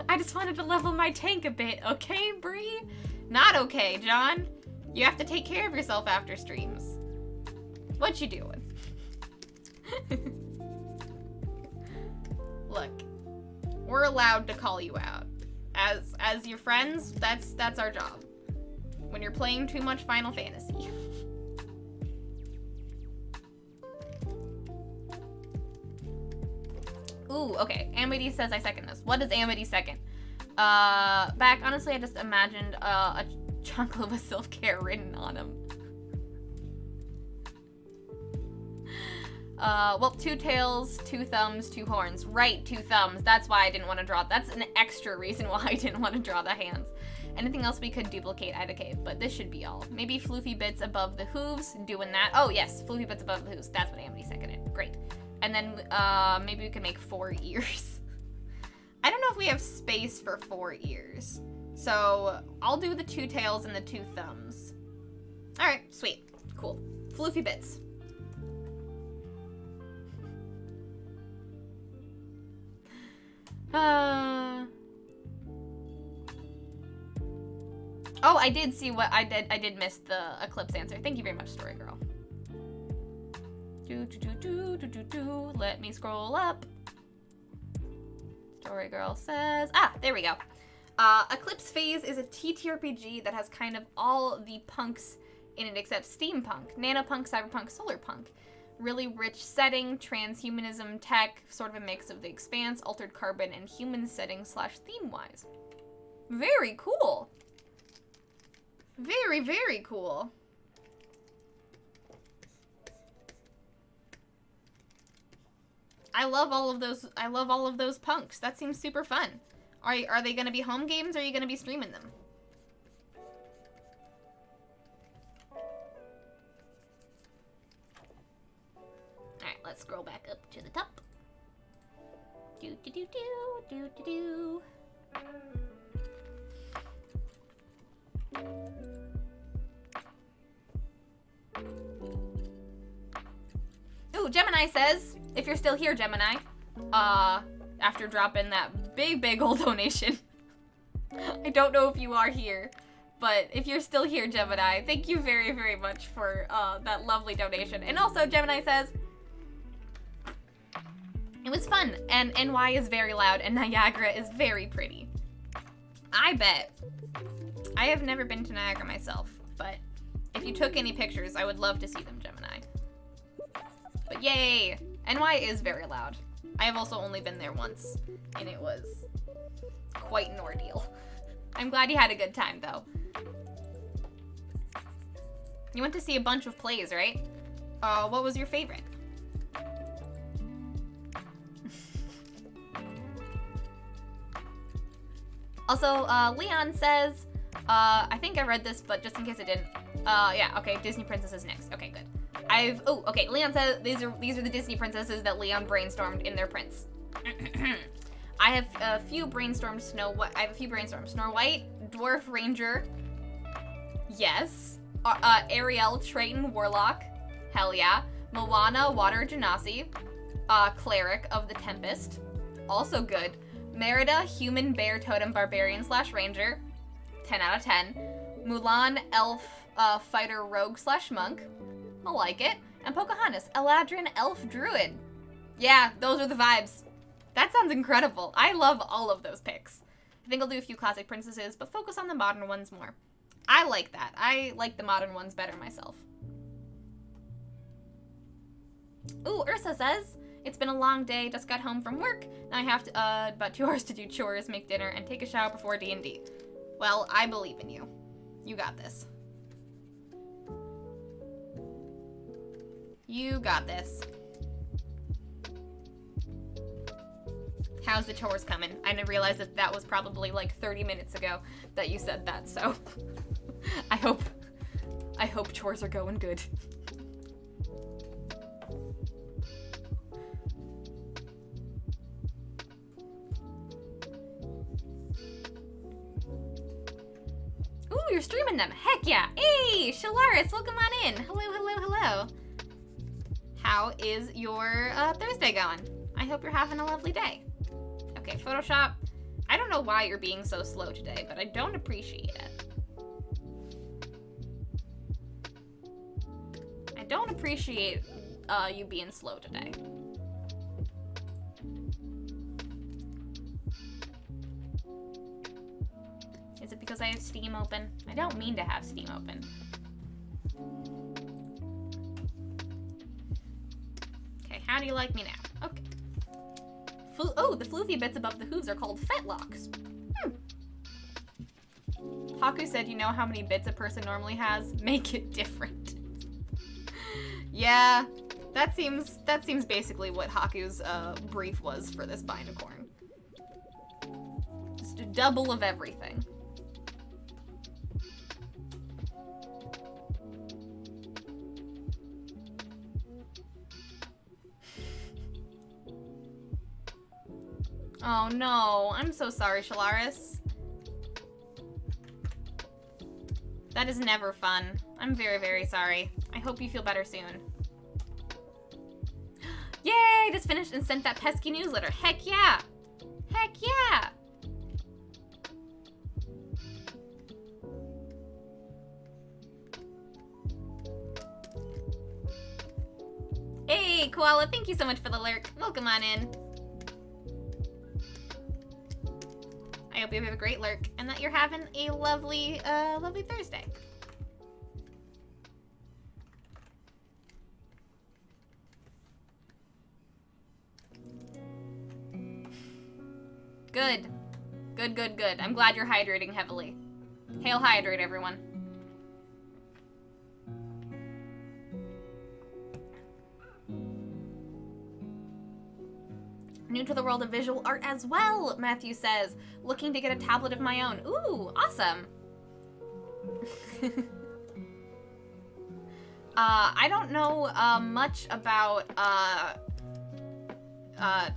I just wanted to level my tank a bit, okay, Bree? Not okay, John. You have to take care of yourself after streams. What you doing? Look, we're allowed to call you out. As your friends, that's our job. When you're playing too much Final Fantasy. Ooh, okay. Amity says I second this. What does Amity second? Back, honestly, I just imagined a chocolate with self-care written on him. Well, 2 tails, 2 thumbs, 2 horns. Right, 2 thumbs. That's why I didn't want to draw. That's an extra reason why I didn't want to draw the hands. Anything else we could duplicate, I'd okay, but this should be all. Maybe floofy bits above the hooves, doing that. Oh, yes, floofy bits above the hooves. That's what Amity seconded. Great. And then, maybe we can make 4 ears. I don't know if we have space for 4 ears. So, I'll do the 2 tails and the 2 thumbs. Alright, sweet. Cool. Floofy bits. Oh, I did see what I did miss the Eclipse answer. Thank you very much, Story Girl. Let me scroll up. Story Girl says, there we go. Eclipse Phase is a TTRPG that has kind of all the punks in it except steampunk, nanopunk, cyberpunk, solarpunk. Really rich setting, transhumanism tech, sort of a mix of the Expanse, Altered Carbon, and human setting / theme-wise. Very cool. Very, very cool. I love all of those punks. That seems super fun. Are they going to be home games or are you going to be streaming them? Alright, let's scroll back up to the top. Ooh, Gemini says, if you're still here, Gemini, after dropping that big old donation. I don't know if you are here, but if you're still here, Gemini, thank you very, very much for that lovely donation. And also, Gemini says, it was fun, and NY is very loud, and Niagara is very pretty. I bet. I have never been to Niagara myself, but if you took any pictures, I would love to see them, Gemini. But yay! NY is very loud. I have also only been there once, and it was quite an ordeal. I'm glad you had a good time, though. You went to see a bunch of plays, right? What was your favorite? Also, Leon says, I think I read this, but just in case I didn't. Yeah, okay, Disney Princesses next. Okay, good. Okay, Leon says these are the Disney princesses that Leon brainstormed in their prints. I have a few brainstormed Snow White, Dwarf Ranger, yes. Ariel, Triton, Warlock, hell yeah. Moana, Water Genasi, Cleric of the Tempest, also good. Merida, Human, Bear, Totem, Barbarian / Ranger, 10 out of 10. Mulan, Elf, Fighter, Rogue / Monk, I like it. And Pocahontas, Eladrin, Elf, Druid. Yeah, those are the vibes. That sounds incredible. I love all of those picks. I think I'll do a few classic princesses, but focus on the modern ones more. I like that. I like the modern ones better myself. Ooh, Ursa says, it's been a long day, just got home from work. Now I have to, about 2 hours to do chores, make dinner, and take a shower before D&D. Well, I believe in you. You got this. You got this. How's the chores coming? I didn't realize that was probably like 30 minutes ago that you said that, so I hope chores are going good. Ooh, you're streaming them. Heck yeah. Hey, Shalaris, welcome on in. Hello, hello, hello. How is your Thursday going? I hope you're having a lovely day. Okay, Photoshop. I don't know why you're being so slow today, but I don't appreciate it. I don't appreciate you being slow today. Is it because I have Steam open? I don't mean to have Steam open. Okay, how do you like me now? Okay. Oh, the floofy bits above the hooves are called fetlocks. Haku said, you know how many bits a person normally has? Make it different. Yeah, that seems basically what Haku's brief was for this bind of corn. Just a double of everything. Oh no, I'm so sorry, Shalaris. That is never fun. I'm very, very sorry. I hope you feel better soon. Yay, just finished and sent that pesky newsletter. Heck yeah. Heck yeah! Hey, Koala, thank you so much for the lurk. Welcome on in. I hope you have a great lurk and that you're having a lovely, lovely Thursday. Good. Good, good, good. I'm glad you're hydrating heavily. Hail hydrate, everyone. New to the world of visual art as well, Matthew says. Looking to get a tablet of my own. Ooh, awesome. I don't know much about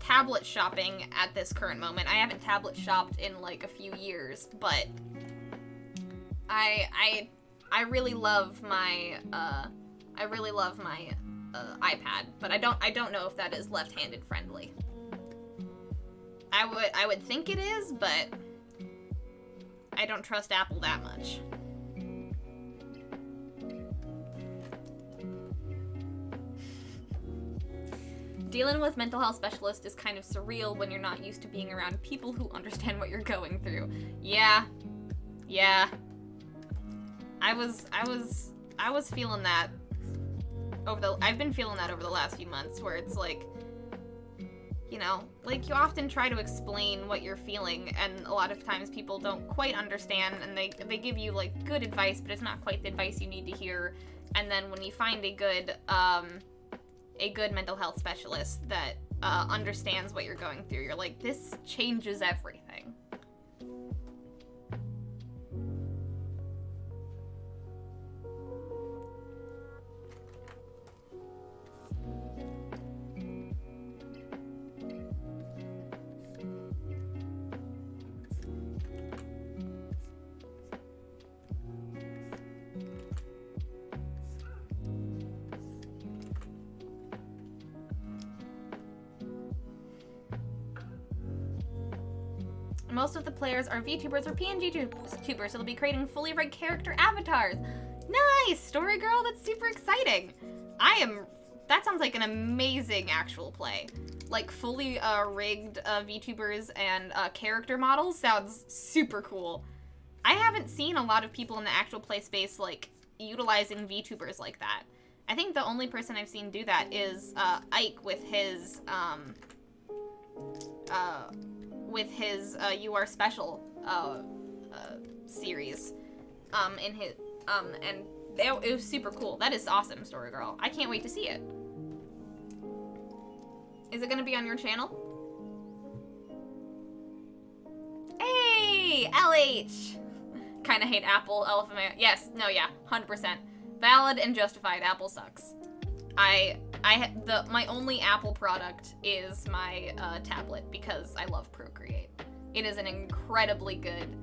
tablet shopping at this current moment. I haven't tablet shopped in like a few years, but I really love my iPad, but I don't know if that is left-handed friendly. I would think it is, but I don't trust Apple that much. Dealing with mental health specialists is kind of surreal when you're not used to being around people who understand what you're going through. Yeah. I was feeling that I've been feeling that over the last few months, where it's like, you know, like you often try to explain what you're feeling, and a lot of times people don't quite understand, and they give you like good advice, but it's not quite the advice you need to hear. And then when you find a good mental health specialist that understands what you're going through, you're like, this changes everything. Most of the players are VTubers or PNG tubers, so they'll be creating fully rigged character avatars. Nice! Story Girl, that's super exciting. That sounds like an amazing actual play. Like, fully rigged VTubers and character models sounds super cool. I haven't seen a lot of people in the actual play space, like, utilizing VTubers like that. I think the only person I've seen do that is Ike with his You Are Special series in his and it was super cool. That is awesome, Story Girl. I can't wait to see it. Is it gonna be on your channel? Hey, LH. Kind of hate Apple. Elephant Man. Yes. No. Yeah. 100%. Valid and justified. Apple sucks. My only Apple product is my tablet, because I love Procreate. It is an incredibly good,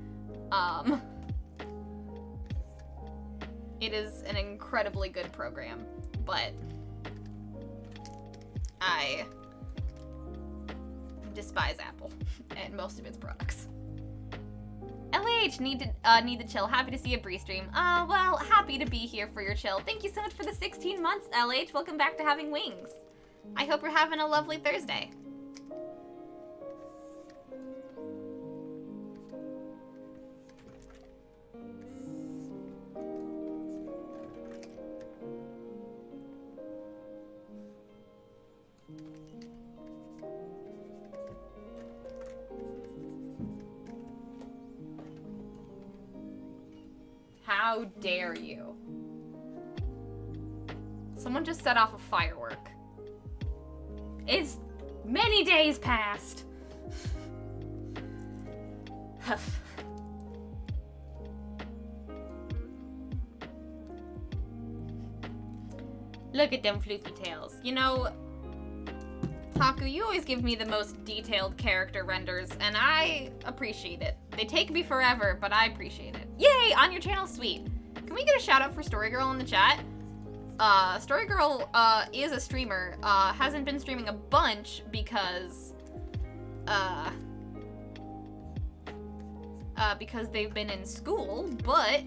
it is an incredibly good program, but I despise Apple and most of its products. LH, need to chill. Happy to see a Bree stream. Well, happy to be here for your chill. Thank you so much for the 16 months, LH. Welcome back to Having Wings. I hope you're having a lovely Thursday. How dare you? Someone just set off a firework. It's many days past. Huff. Look at them floofy tails. You know, Taku, you always give me the most detailed character renders, and I appreciate it. They take me forever, but I appreciate it. Yay! On your channel, sweet. Can we get a shout out for Story Girl in the chat? Story Girl is a streamer. Hasn't been streaming a bunch because because they've been in school, but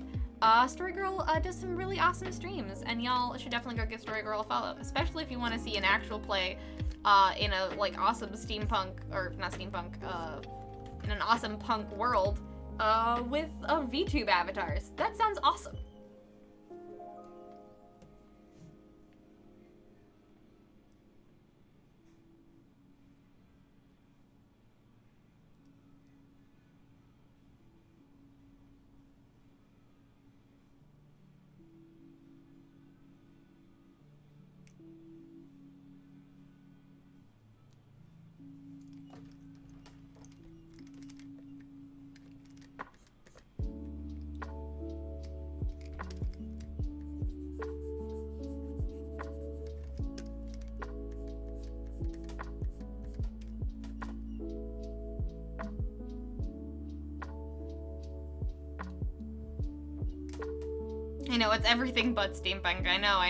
Story Girl does some really awesome streams, and y'all should definitely go give Story Girl a follow, especially if you want to see an actual play in a like awesome steampunk, or not steampunk, in an awesome punk world with VTube avatars. That sounds awesome. I know, it's everything but steampunk. I know.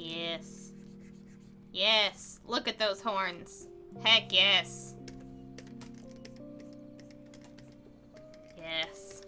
Yes. Yes. Look at those horns. Heck yes. Yes.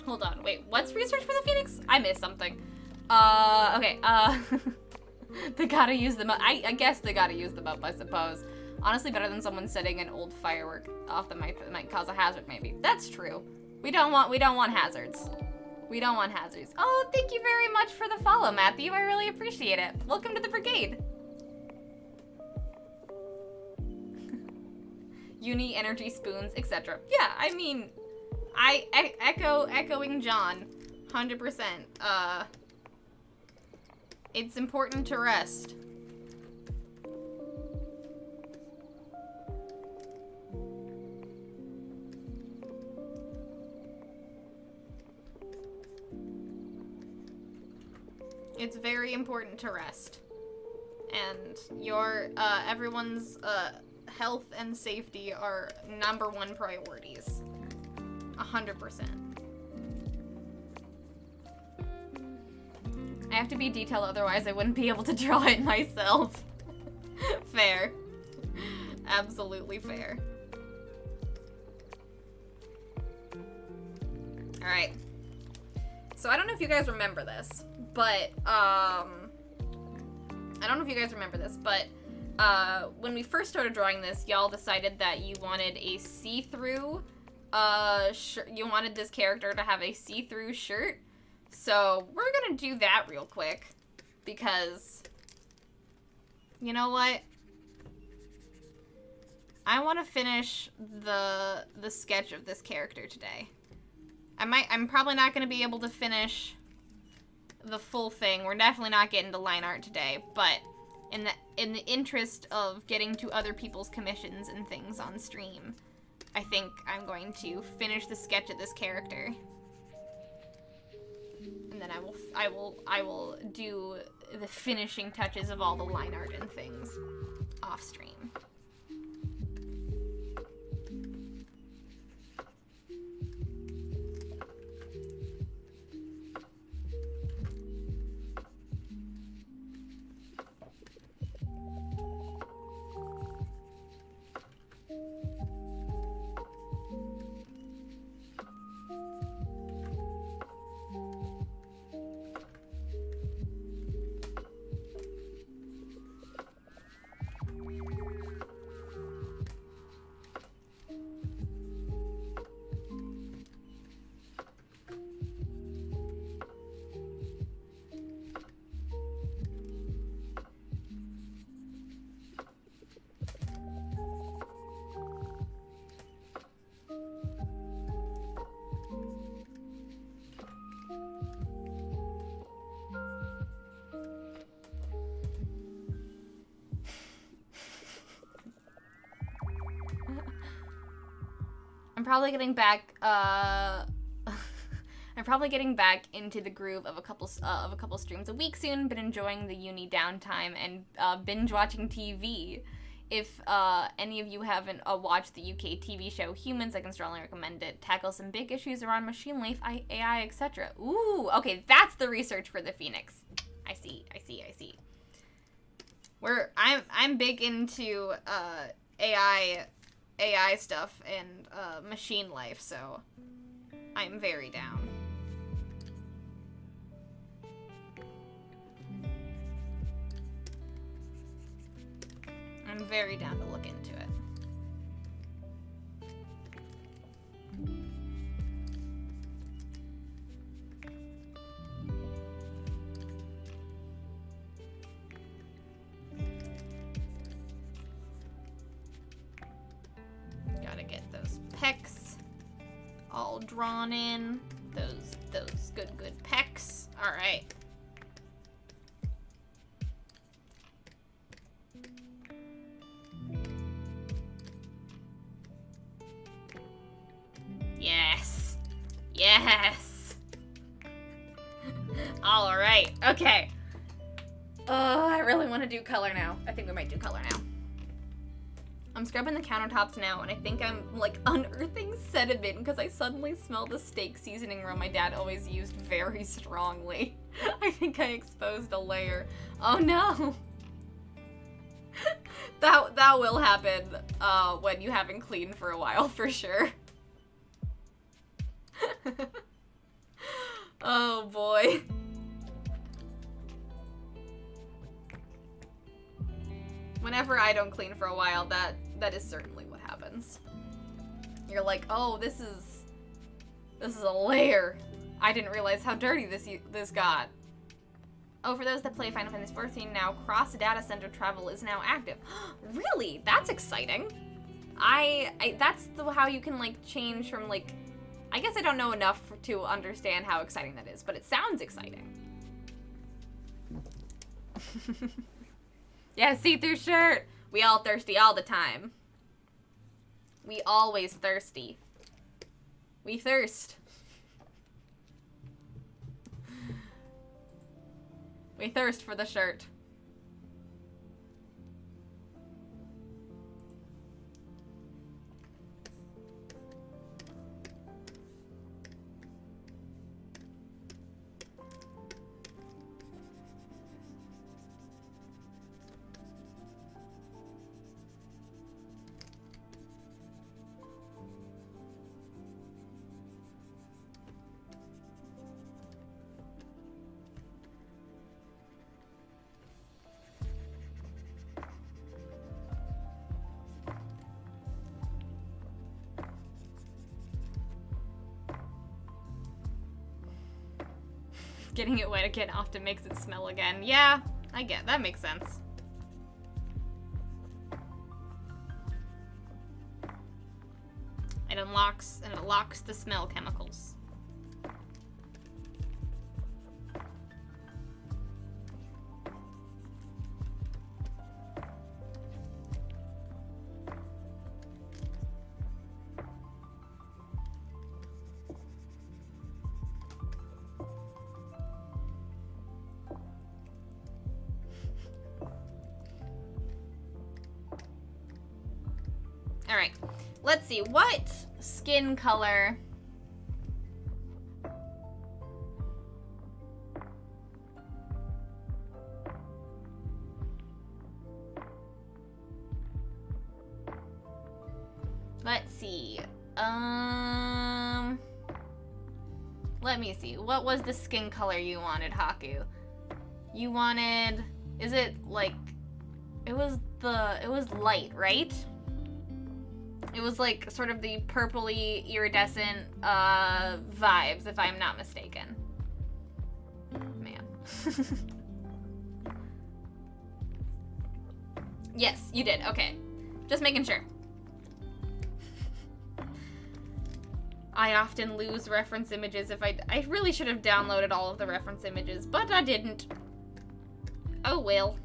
Hold on, wait, what's research for the Phoenix? I missed something. Okay, they gotta use them up. I guess they gotta use them up, I suppose. Honestly, better than someone setting an old firework off that might cause a hazard, maybe. That's true. We don't want hazards. We don't want hazards. Oh, thank you very much for the follow, Matthew. I really appreciate it. Welcome to the brigade. Uni, energy, spoons, etc. Yeah, I mean, echoing John, 100%. It's important to rest. It's very important to rest. And your, everyone's, health and safety are #1 priorities. 100%. I have to be detailed, otherwise I wouldn't be able to draw it myself. Fair. Absolutely fair. Alright. So I don't know if you guys remember this, but, when we first started drawing this, y'all decided that you wanted a see-through, you wanted this character to have a see-through shirt. So we're gonna do that real quick, because You know what? I want to finish the sketch of this character today. I'm probably not going to be able to finish the full thing. We're definitely not getting to line art today, but in the interest of getting to other people's commissions and things on stream, I think I'm going to finish the sketch of this character. And then I will do the finishing touches of all the line art and things off stream. I'm probably getting back. I'm probably getting back into the groove of a couple streams a week soon. Been enjoying the uni downtime and binge watching TV. If any of you haven't watched the UK TV show Humans, I can strongly recommend it. Tackles some big issues around machine life, AI, etc. Ooh, okay, that's the research for the Phoenix. I see. I'm big into AI stuff and machine life, so I'm very down. I'm very down to look into it. Gotta get those pecs all drawn in. Those good pecs. All right. Yes. All right. Okay. I really want to do color now. I think we might do color now. I'm scrubbing the countertops now, and I think I'm, like, unearthing sediment because I suddenly smell the steak seasoning rum my dad always used very strongly. I think I exposed a layer. Oh, no. That will happen when you haven't cleaned for a while, for sure. Oh, boy. Whenever I don't clean for a while, that is certainly what happens. You're like, oh, this is a layer. I didn't realize how dirty this got. Oh, for those that play Final Fantasy XIV now, cross data center travel is now active. Really? That's exciting. That's how you can, like, change from, like, I guess I don't know enough to understand how exciting that is, but it sounds exciting. Yeah, see-through shirt. We all thirsty all the time. We always thirsty. We thirst. We thirst for the shirt. Getting it wet again often makes it smell again. Yeah, I get that makes sense. It unlocks and it locks the smell chemicals. Alright, let's see, what skin color... Let's see, let me see, what was the skin color you wanted, Haku? You wanted, is it like, it was light, right? It was like sort of the purpley iridescent vibes, if I'm not mistaken. Man. Yes, you did. Okay. Just making sure. I often lose reference images if I really should have downloaded all of the reference images, but I didn't. Oh well.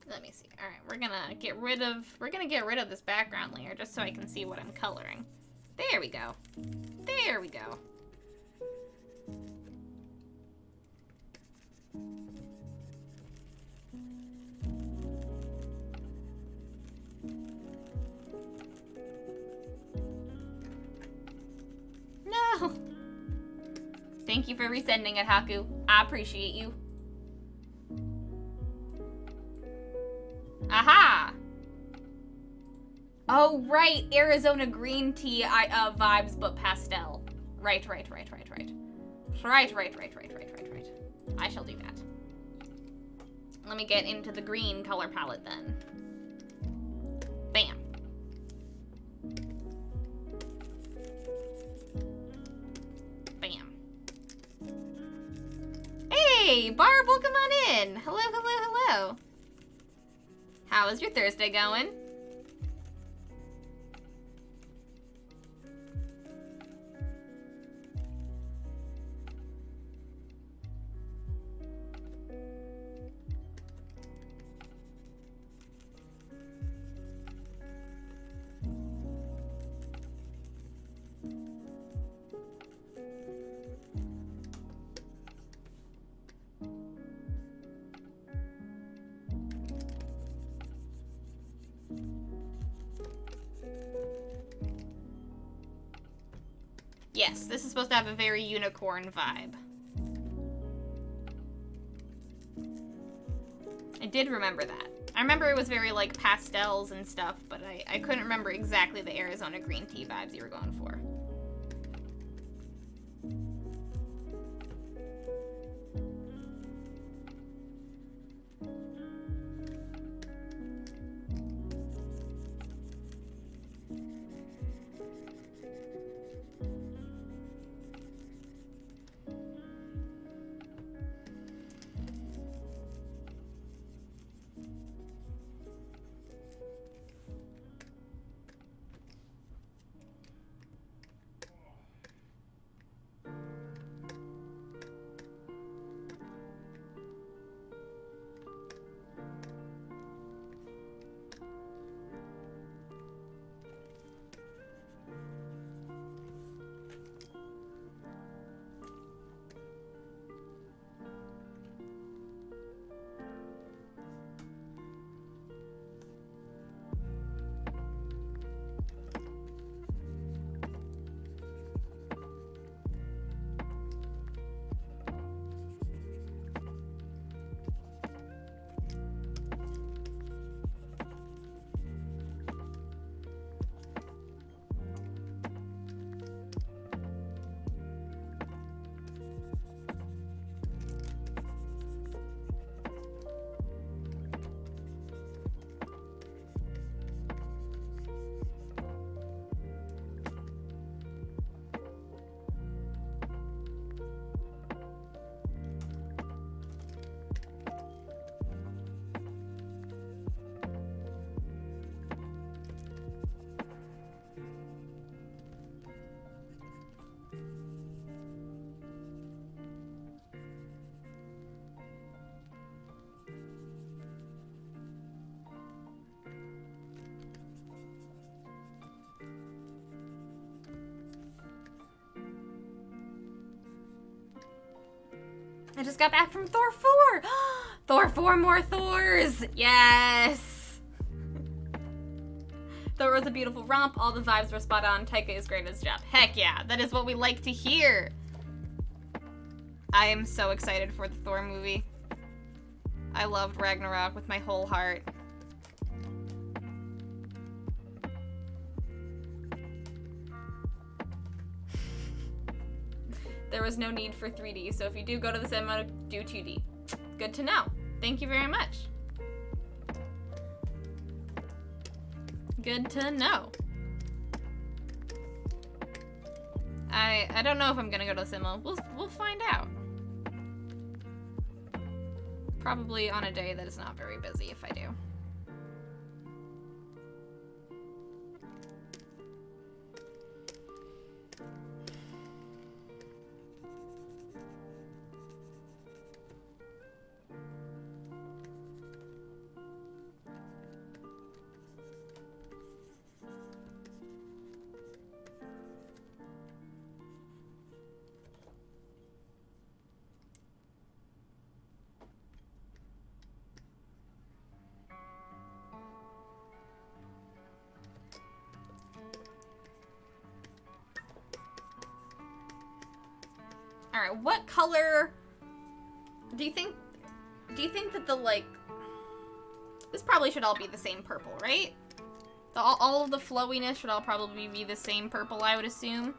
Let me see. All right, we're gonna get rid of this background layer just so I can see what I'm coloring. There we go. There we go. No. Thank you for resending it, Haku. I appreciate you. Aha! Oh, right. Arizona green tea vibes, but pastel. Right. Right. I shall do that. Let me get into the green color palette then. Bam. Bam. Hey, Barb, welcome on in. Hello, hello, hello. How is your Thursday going? Yes, this is supposed to have a very unicorn vibe. I did remember that. I remember it was very, like, pastels and stuff, but I couldn't remember exactly the Arizona green tea vibes you were going for. I just got back from Thor 4. Thor 4, more Thors. Yes. Thor was a beautiful romp. All the vibes were spot on. Taika is great at his job. Heck yeah. That is what we like to hear. I am so excited for the Thor movie. I loved Ragnarok with my whole heart. There was no need for 3D, so if you do go to the cinema, do 2D. Good to know. Thank you very much. Good to know. I don't know if I'm gonna go to the cinema. We'll find out. Probably on a day that is not very busy if I do. Alright, what color do you think that the, like, this probably should all be the same purple, right? All of the flowiness should all probably be the same purple, I would assume.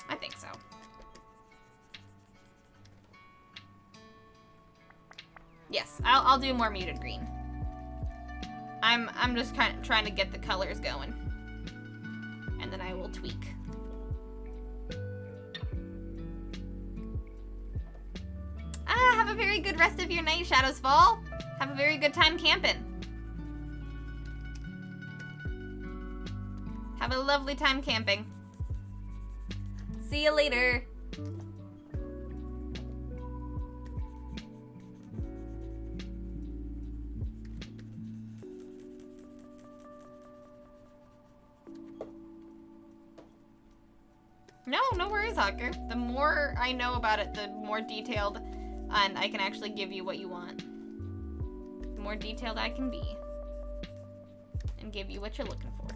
I think so. Yes, I'll do more muted green. I'm just kind of trying to get the colors going. And then I will tweak. Have a very good rest of your night, Shadows Fall. Have a very good time camping. Have a lovely time camping. See you later. No worries, Hawker. The more I know about it, the more detailed and I can actually give you what you want. The more detailed I can be and give you what you're looking for.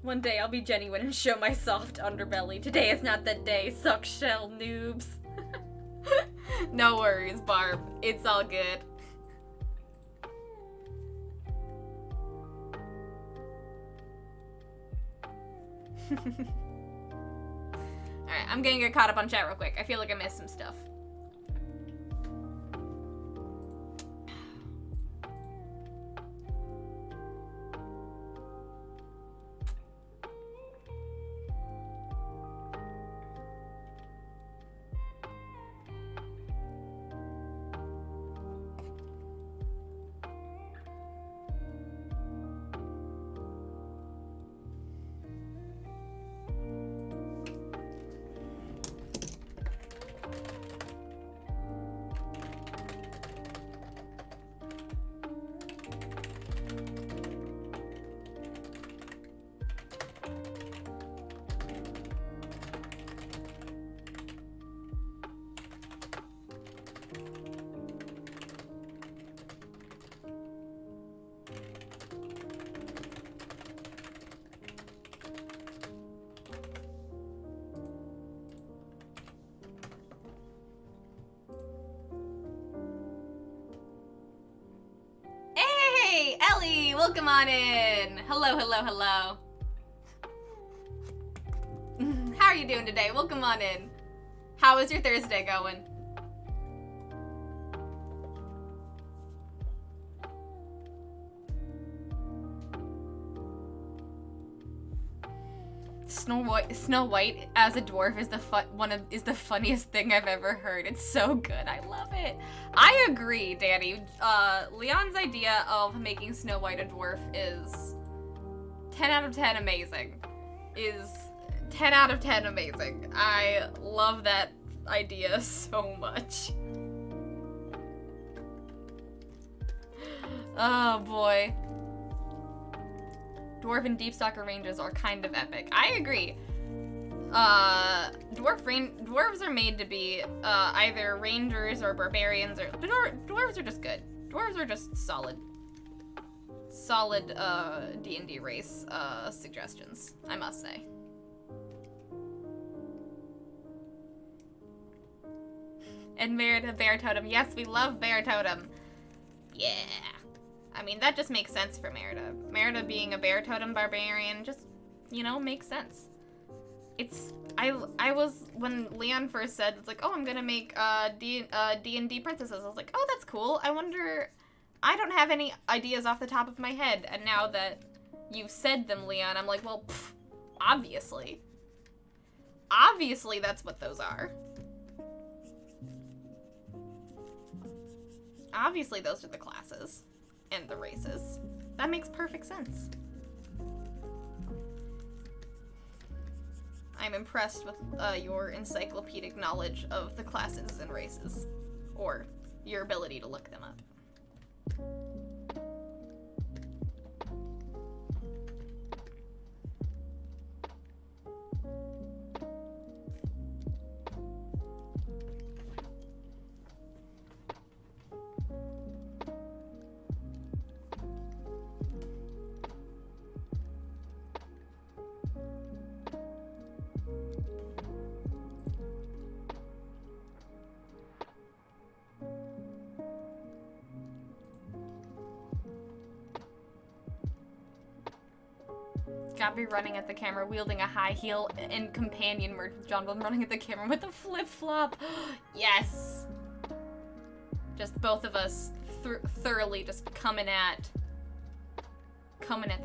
One day I'll be genuine and show my soft underbelly. Today is not that day. Suck shell noobs. No worries, Barb. It's all good. Alright, I'm gonna get caught up on chat real quick. I feel like I missed some stuff. welcome on in. Hello, hello, hello. How are you doing today? Welcome on in. How is your Thursday going? Snow White as a dwarf is the funniest thing I've ever heard. It's so good. I love it. I agree, Danny. Leon's idea of making Snow White a dwarf is 10 out of 10 amazing. Is 10 out of 10 amazing. I love that idea so much. Oh boy. Dwarf and Deepstalker ranges are kind of epic. I agree. Dwarves are made to be either rangers or barbarians, or dwarves are just good. Dwarves are just solid D&D race suggestions, I must say. And Merida Bear Totem. Yes, we love Bear Totem. Yeah. I mean, that just makes sense for Merida. Merida being a bear totem barbarian just, you know, makes sense. I was, when Leon first said, it's like, oh, I'm gonna make D&D princesses. I was like, oh, that's cool. I wonder, I don't have any ideas off the top of my head. And now that you've said them, Leon, I'm like, well, obviously. Obviously that's what those are. Obviously those are the classes. And the races. That makes perfect sense. I'm impressed with your encyclopedic knowledge of the classes and races. Or your ability to look them up. Gabby running at the camera, wielding a high heel, and companion merged with John running at the camera with a flip-flop. Yes! Just both of us thoroughly just coming at the camera.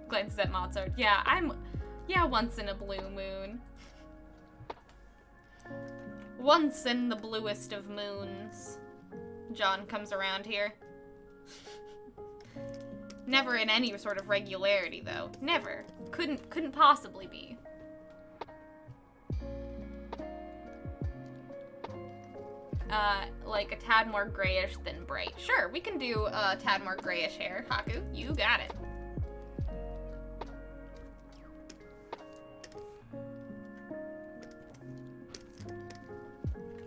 Glances at Mozart. Yeah, once in a blue moon. Once in the bluest of moons. John comes around here. Never in any sort of regularity, though. Never. Couldn't possibly be. Like a tad more grayish than bright. Sure, we can do a tad more grayish hair. Haku, you got it.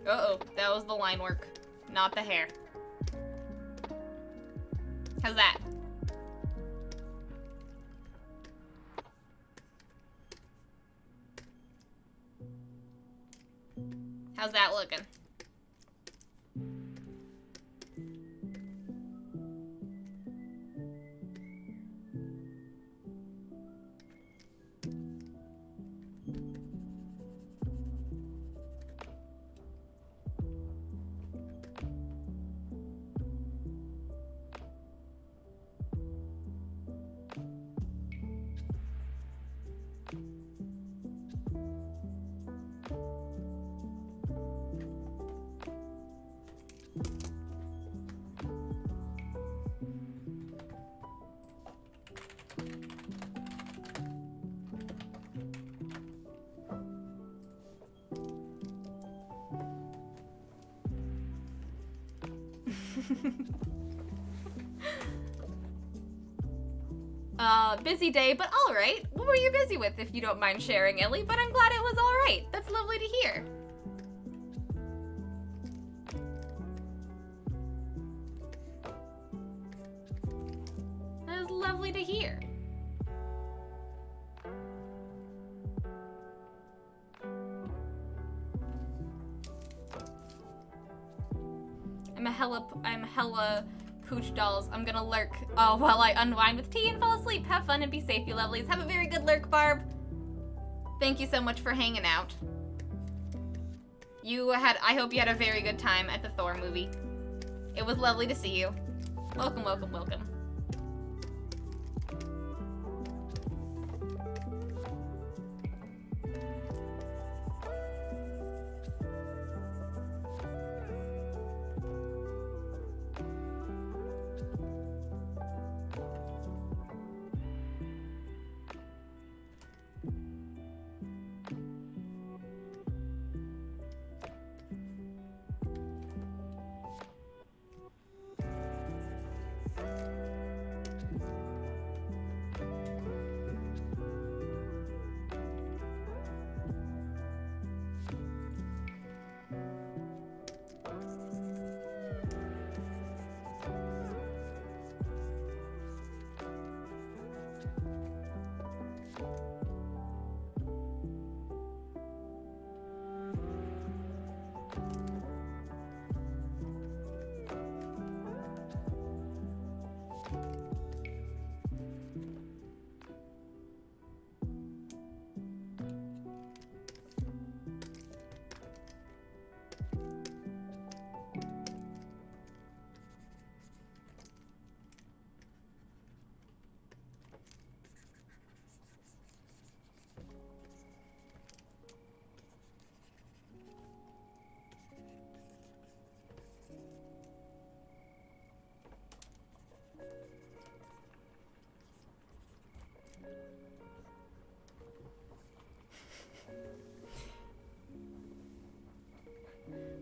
Uh-oh, that was the line work, not the hair. How's that? How's that looking? Busy day, but all right. What were you busy with, if you don't mind sharing, Ellie? But I'm glad it was all right. That's lovely to hear. That is lovely to hear. I'm hella pooch dolls. I'm gonna lurk while I unwind with tea and fall asleep. Have fun and be safe, you lovelies. Have a very good lurk, Barb. Thank you so much for hanging out. I hope you had a very good time at the Thor movie. It was lovely to see you. Welcome, welcome, welcome.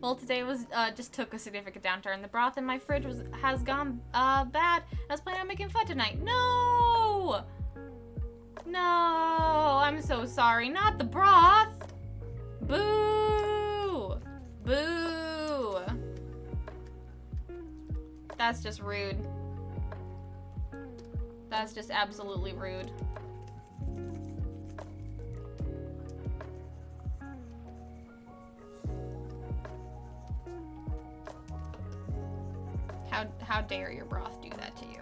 Well, today was just took a significant downturn. The broth in my fridge has gone bad. I was planning on making fun tonight. No! No, I'm so sorry. Not the broth. Boo! Boo! That's just rude. That's just absolutely rude. How dare your broth do that to you?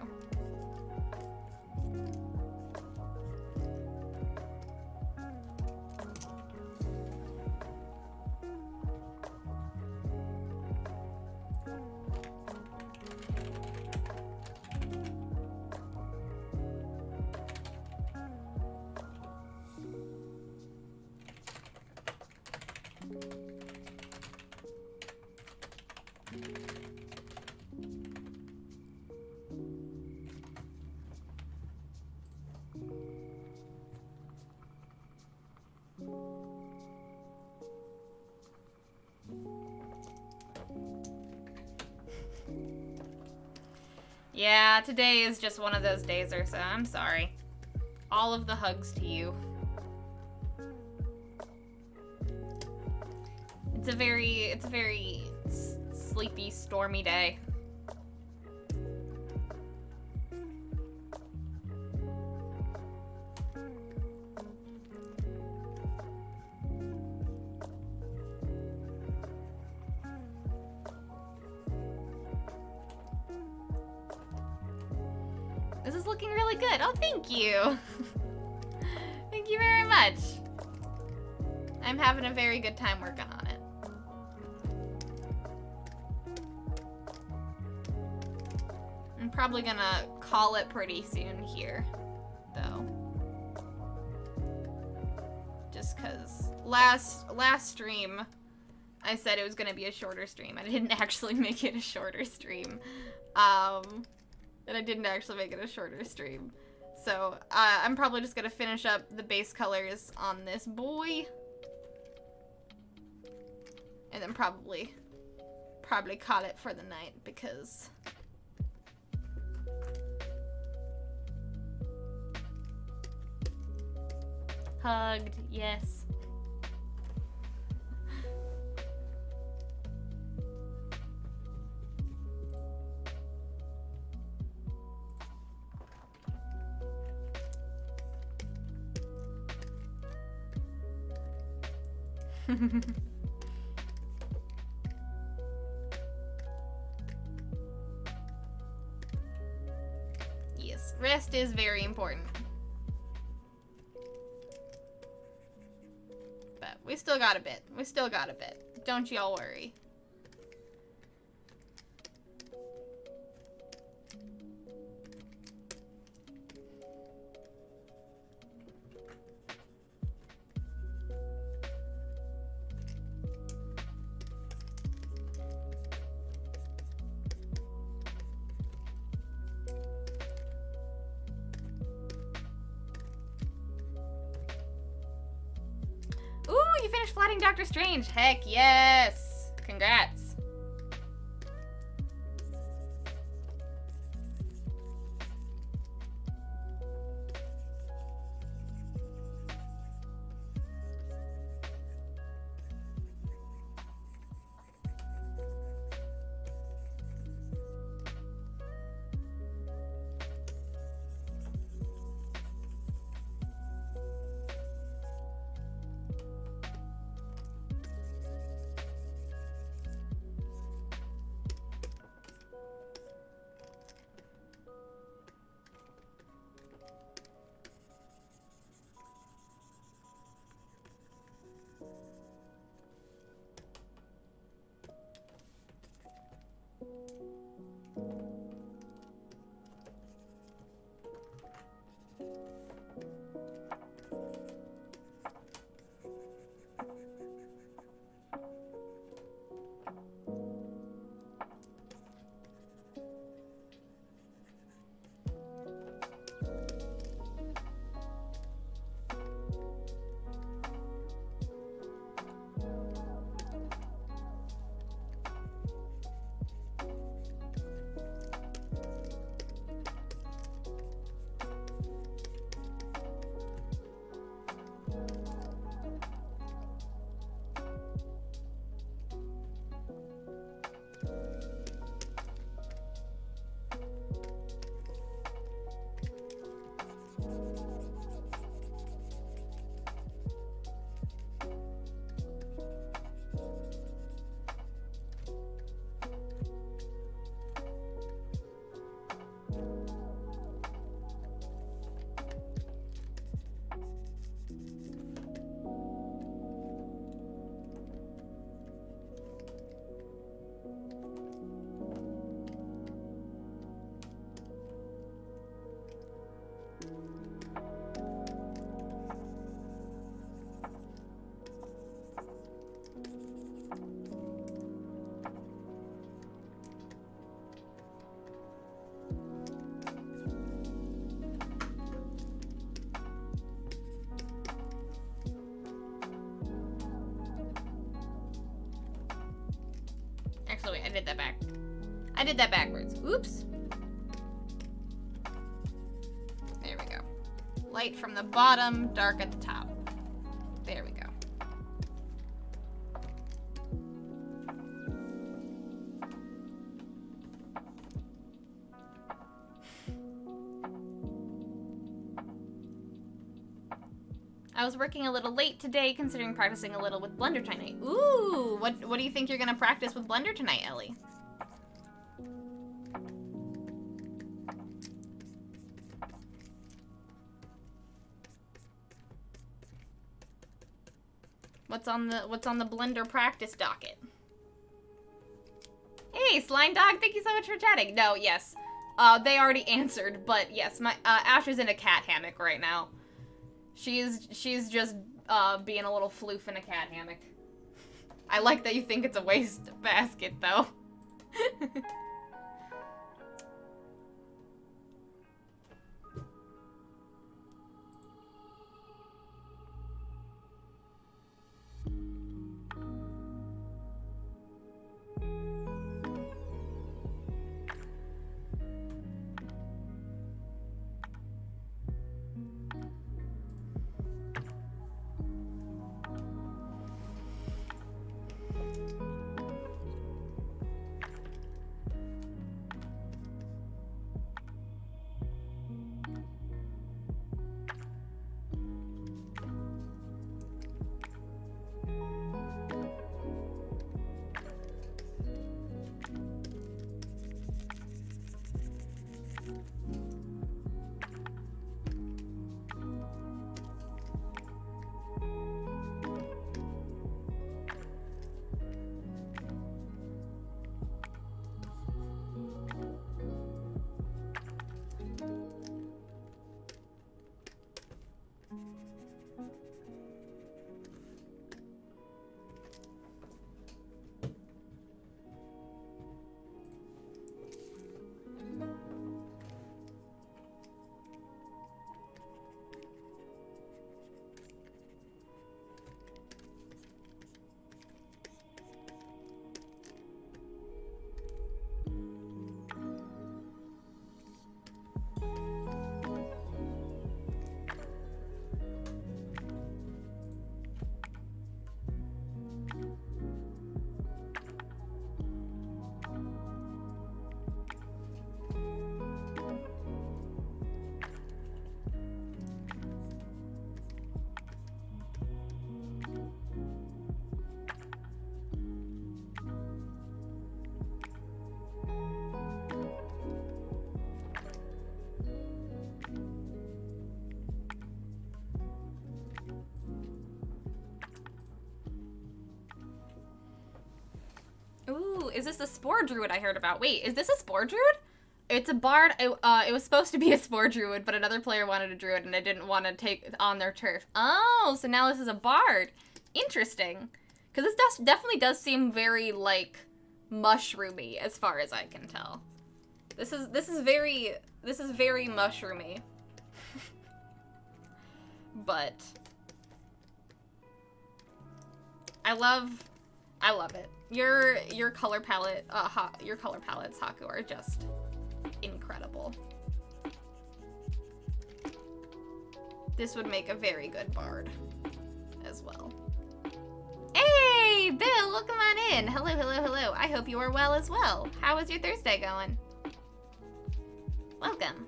Yeah, today is just one of those days or so. I'm sorry. All of the hugs to you. It's a very sleepy, stormy day. This is looking really good. Oh, thank you. Thank you very much. I'm having a very good time working on it. I'm probably gonna call it pretty soon here, though. Just cause last stream, I said it was gonna be a shorter stream. I didn't actually make it a shorter stream. And I didn't actually make it a shorter stream. So, I'm probably just gonna finish up the base colors on this boy. And then probably call it for the night, because hugged, yes. Rest is very important. But we still got a bit. We still got a bit. Don't y'all worry. Ooh, you finished flatting Doctor Strange. Heck yes. Congrats. Actually, wait, I did that backwards. Oops. There we go. Light from the bottom, dark at the top. There we go. I was working a little late today, considering practicing a little with Blender tonight. Ooh, what do you think you're gonna practice with Blender tonight, Ellie? What's on the Blender practice docket? Hey, Slime Dog, thank you so much for chatting. No, yes, they already answered, but yes, my Ash is in a cat hammock right now. She's just being a little floof in a cat hammock. I like that you think it's a waste basket, though. is this the Spore Druid I heard about? Wait, is this a Spore Druid? It's a bard. It was supposed to be a Spore Druid, but another player wanted a Druid and they didn't want to take it on their turf. Oh, so now this is a bard. Interesting. Because this definitely does seem very, like, mushroomy as far as I can tell. This is very mushroomy. But I love it. Your color palettes, Haku, are just incredible. This would make a very good bard as well. Hey, Bill, welcome on in. Hello, hello, hello. I hope you are well as well. How is your Thursday going? Welcome.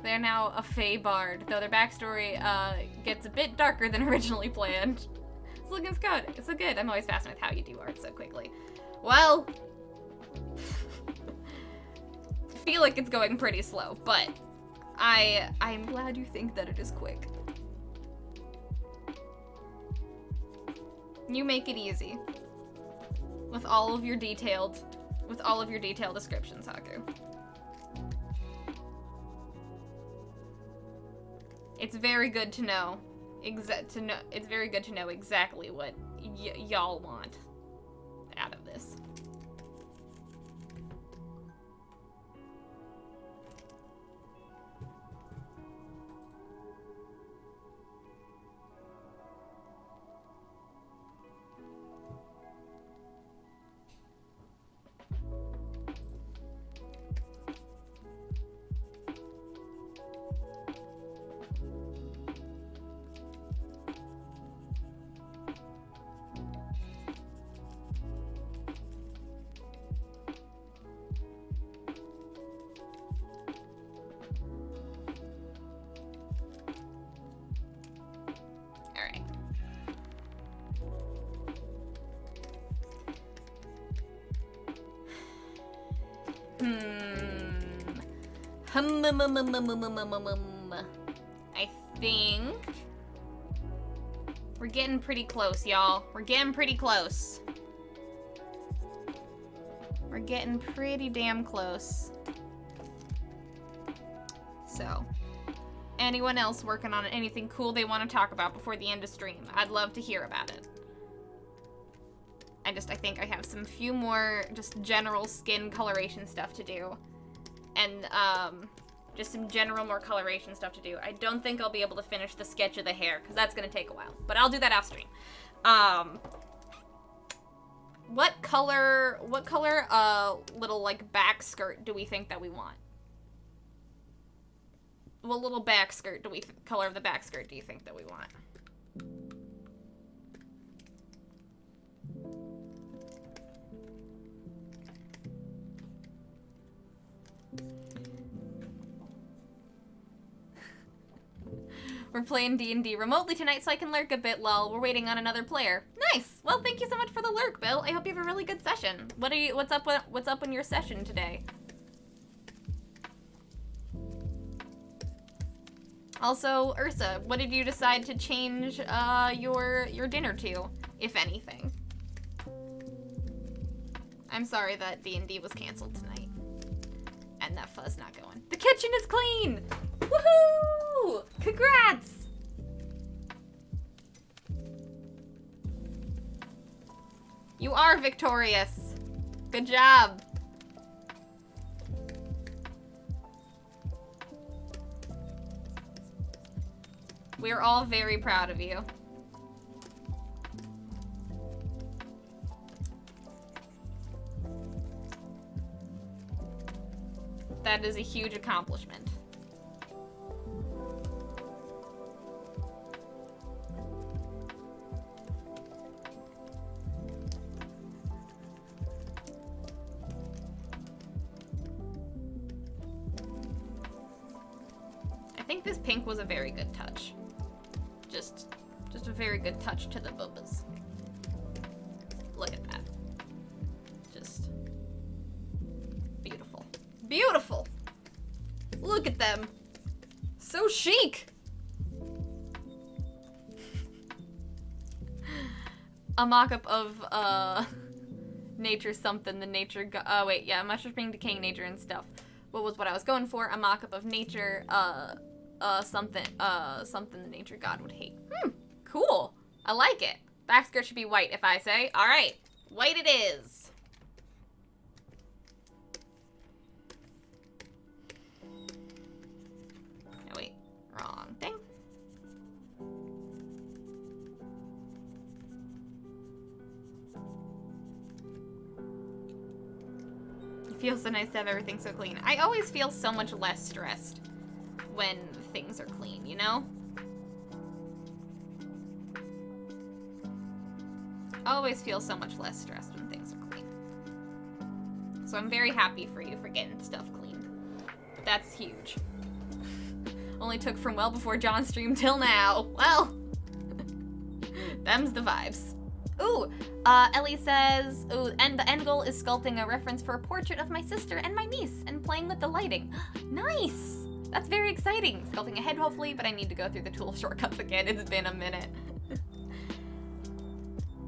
They're now a Fae bard, though their backstory gets a bit darker than originally planned. It's looking good. It's so good. I'm always fascinated with how you do art so quickly. Well, I feel like it's going pretty slow, but I'm glad you think that it is quick. You make it easy with all of your detailed descriptions, Haku. It's very good to know. It's very good to know exactly what y'all want out of this. I think we're getting pretty close, y'all. We're getting pretty close. We're getting pretty damn close. So, anyone else working on anything cool they want to talk about before the end of stream? I'd love to hear about it. I think I have some few more just general skin coloration stuff to do. And, just some general more coloration stuff to do. I don't think I'll be able to finish the sketch of the hair, because that's going to take a while. But I'll do that off stream. What color, little, like, back skirt do we think that we want? What little back skirt color of the back skirt do you think that we want? We're playing D&D remotely tonight, so I can lurk a bit while we're waiting on another player. Nice. Well, thank you so much for the lurk, Bill. I hope you have a really good session. What's up in your session today? Also, Ursa, what did you decide to change your dinner to, if anything? I'm sorry that D&D was canceled tonight. And that fuzz not going. The kitchen is clean! Woohoo! Congrats! You are victorious. Good job. We're all very proud of you. That is a huge accomplishment. I think this pink was a very good touch. Just a very good touch to the boobas. Look at that. Just beautiful. Beautiful! Look at them. So chic! a mock-up of, nature something, the nature wait, yeah, mushroom being decaying nature and stuff. What I was going for? A mock-up of nature, something the nature god would hate. Cool. I like it. Back skirt should be white, if I say. Alright, white it is. Oh, wait, wrong thing. It feels so nice to have everything so clean. I always feel so much less stressed when things are clean, you know? I always feel so much less stressed when things are clean. So I'm very happy for you for getting stuff cleaned. That's huge. Only took from well before John's stream till now. Well, them's the vibes. Ooh, Ellie says, ooh, and the end goal is sculpting a reference for a portrait of my sister and my niece and playing with the lighting. Nice! That's very exciting. Sculpting a head, hopefully, but I need to go through the tool shortcuts again. It's been a minute.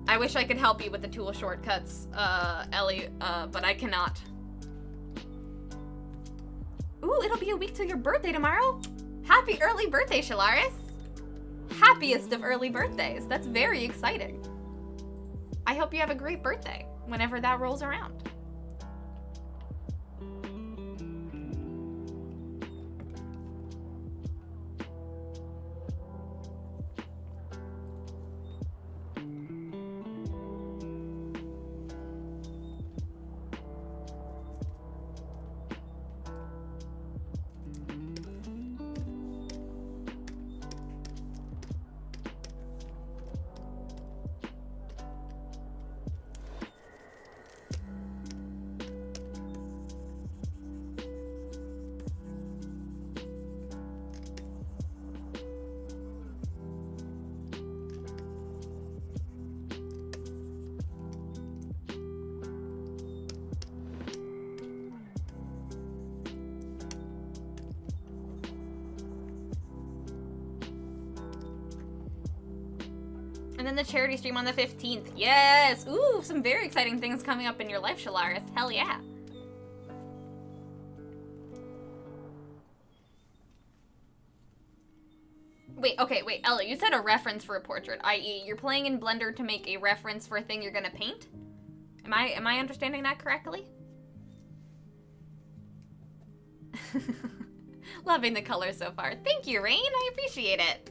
I wish I could help you with the tool shortcuts, Ellie, but I cannot. Ooh, it'll be a week till your birthday tomorrow. Happy early birthday, Shalaris. Happiest of early birthdays. That's very exciting. I hope you have a great birthday whenever that rolls around. And then the charity stream on the 15th. Yes! Ooh, some very exciting things coming up in your life, Shalaris. Hell yeah. Wait, Ellie, you said a reference for a portrait, i.e. you're playing in Blender to make a reference for a thing you're gonna paint? Am I understanding that correctly? Loving the colors so far. Thank you, Rain. I appreciate it.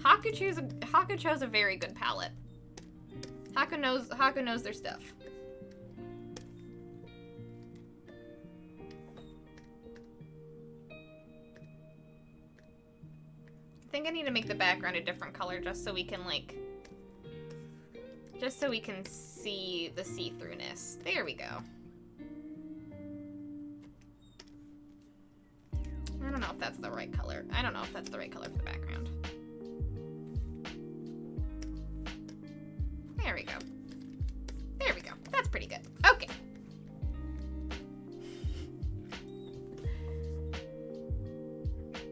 Haku chose a very good palette. Haku knows their stuff. I think I need to make the background a different color just so we can see the see-throughness. There we go. I don't know if that's the right color. I don't know if that's the right color for the background. There we go. There we go. That's pretty good. Okay.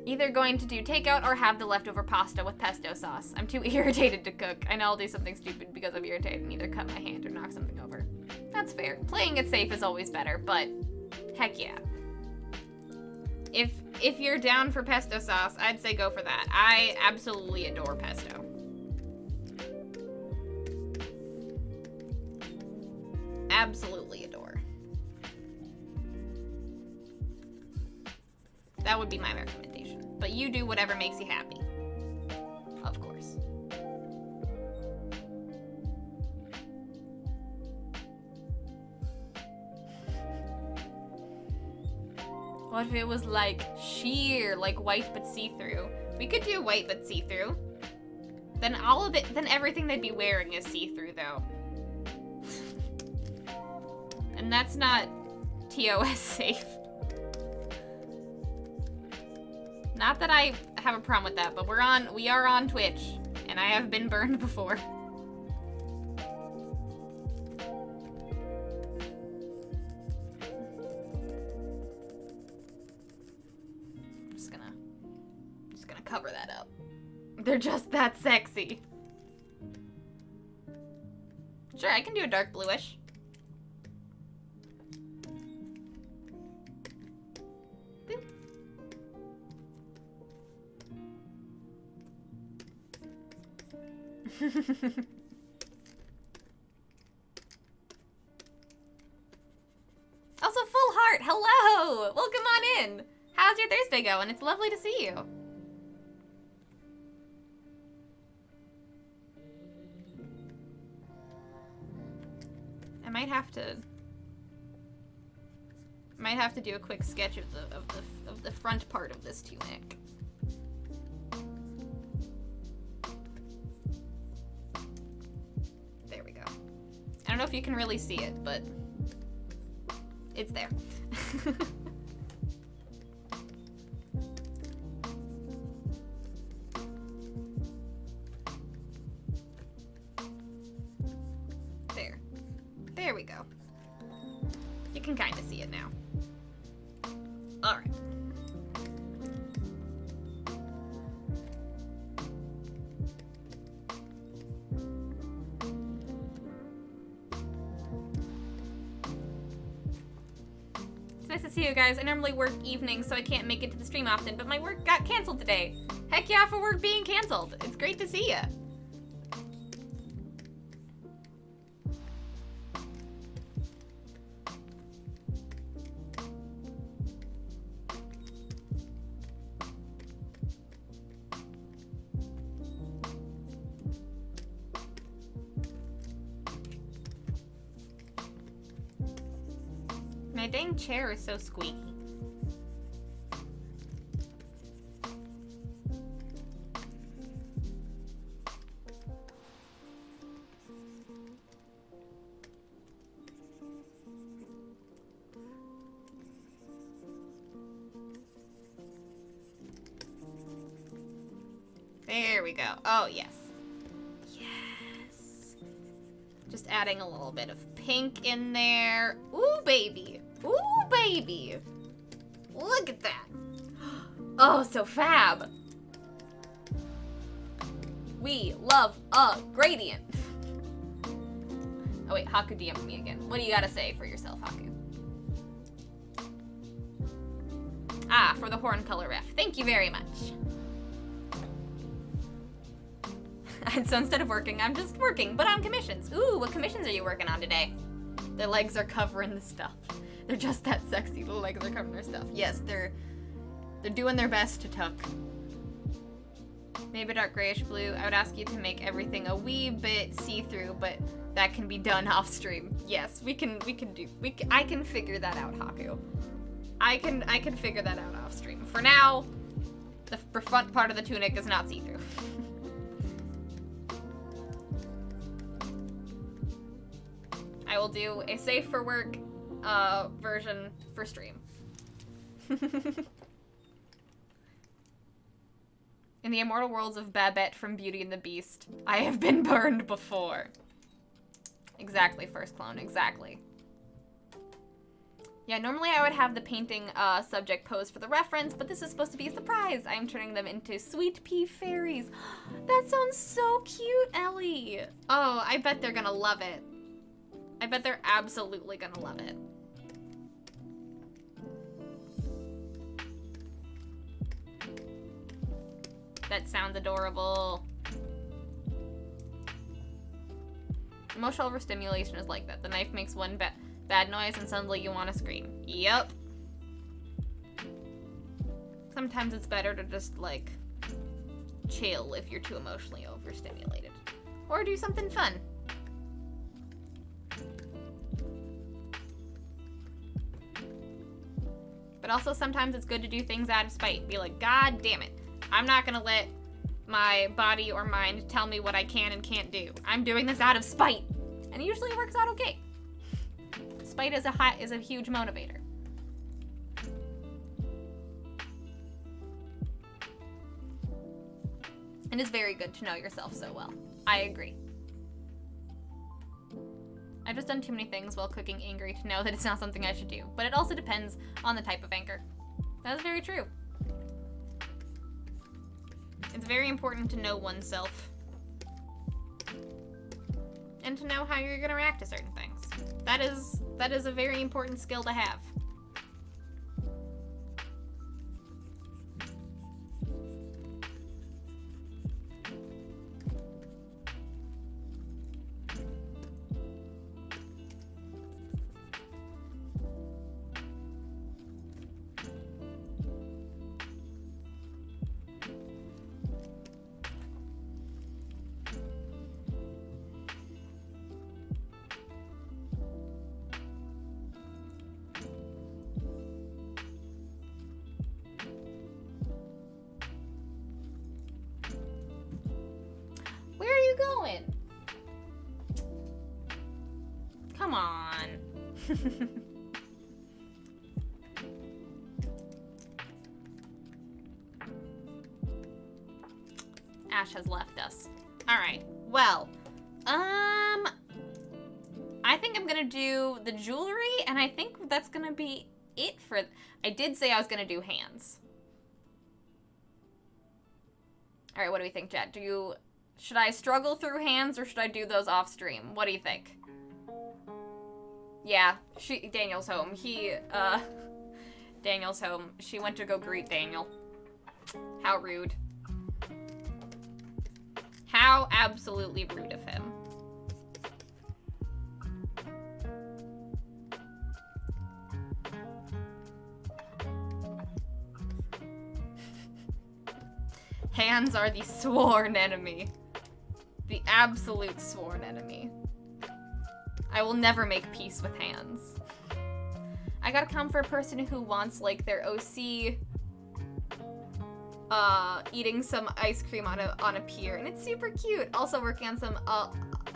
Either going to do takeout or have the leftover pasta with pesto sauce. I'm too irritated to cook. I know I'll do something stupid because I'm irritated and either cut my hand or knock something over. That's fair. Playing it safe is always better, but heck yeah. If you're down for pesto sauce, I'd say go for that. I absolutely adore pesto. Absolutely adore. That would be my recommendation. But you do whatever makes you happy. Of course. What if it was like sheer, like white but see-through? We could do white but see-through. Then then everything they'd be wearing is see-through though. And that's not TOS safe. Not that I have a problem with that, but we are on Twitch, and I have been burned before. Just gonna cover that up. They're just that sexy. Sure, I can do a dark bluish. Boop. Also, full heart, hello! Welcome on in! How's your Thursday going? It's lovely to see you. I might have to do a quick sketch of the front part of this tunic. There we go. I don't know if you can really see it, but it's there. There we go. You can kind of see it now. All right. It's nice to see you guys. I normally work evenings, so I can't make it to the stream often, but my work got canceled today. Heck yeah for work being canceled. It's great to see ya. My dang chair is so squeaky. There we go. Oh, yes. Yes. Just adding a little bit of pink in there. Ooh, baby. Ooh, baby. Look at that. Oh, so fab. We love a gradient. Oh, wait. Haku DM'd me again. What do you gotta say for yourself, Haku? Ah, for the horn color ref. Thank you very much. So instead of working, I'm just working, but on commissions. Ooh, what commissions are you working on today? Their legs are covering the stuff. They're just that sexy. The legs are covering their stuff. Yes, they're doing their best to tuck. Maybe dark grayish blue. I would ask you to make everything a wee bit see-through, but that can be done off stream. Yes, I can figure that out, Haku. I can figure that out off stream. For now, the front part of the tunic is not see-through. I will do a safe for work version for stream. In the immortal worlds of Babette from Beauty and the Beast, I have been burned before. Exactly, first clone, exactly. Yeah, normally I would have the painting subject pose for the reference, but this is supposed to be a surprise. I am turning them into sweet pea fairies. That sounds so cute, Ellie. Oh, I bet they're gonna love it. I bet they're absolutely gonna love it. That sounds adorable. Emotional overstimulation is like that. The knife makes one bad noise and suddenly you want to scream. Yep. Sometimes it's better to just, like, chill if you're too emotionally overstimulated. Or do something fun. But also sometimes it's good to do things out of spite. Be like, God damn it. I'm not gonna let my body or mind tell me what I can and can't do. I'm doing this out of spite. And it usually works out okay. Spite is a huge motivator. And it's very good to know yourself so well. I agree. I've just done too many things while cooking angry to know that it's not something I should do. But it also depends on the type of anger. That is very true. very important to know oneself. And to know how you're gonna react to certain things. That is a very important skill to have. Where are you going? Come on. Ash has left us. Alright, well, I think I'm gonna do the jewelry, and I think that's gonna be it for... I did say I was gonna do hands. Alright, what do we think, Jet? Should I struggle through hands, or should I do those off stream? What do you think? Yeah, Daniel's home. Daniel's home. She went to go greet Daniel. How rude. How absolutely rude of him. Hands are the sworn enemy. The absolute sworn enemy. I will never make peace with hands. I gotta come for a person who wants, like, their OC eating some ice cream on a pier, and it's super cute. Also working on some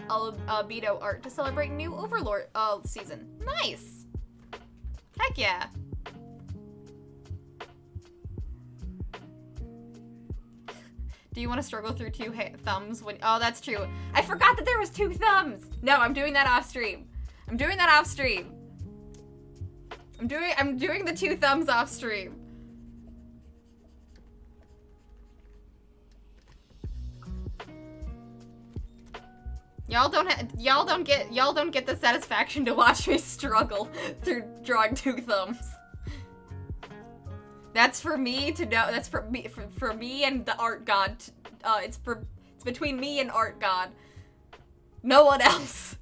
albedo art to celebrate new Overlord season. Nice. Heck yeah. Do you want to struggle through two thumbs when... Oh, that's true. I forgot that there was two thumbs. No, I'm doing that off stream. I'm doing that off stream. I'm doing the two thumbs off stream. Y'all don't get the satisfaction to watch me struggle through drawing two thumbs. That's for me to know. That's for me and the art god. It's between me and art god. No one else.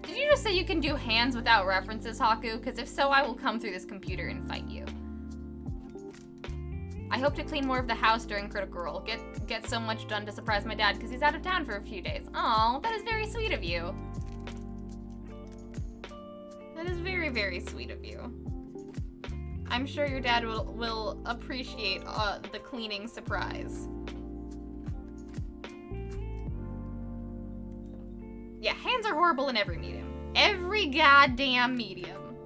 Did you just say you can do hands without references, Haku? Because if so, I will come through this computer and fight you. I hope to clean more of the house during Critical Role. Get so much done to surprise my dad because he's out of town for a few days. Aw, that is very sweet of you. That is very, very sweet of you. I'm sure your dad will appreciate the cleaning surprise. Yeah, hands are horrible in every medium. Every goddamn medium.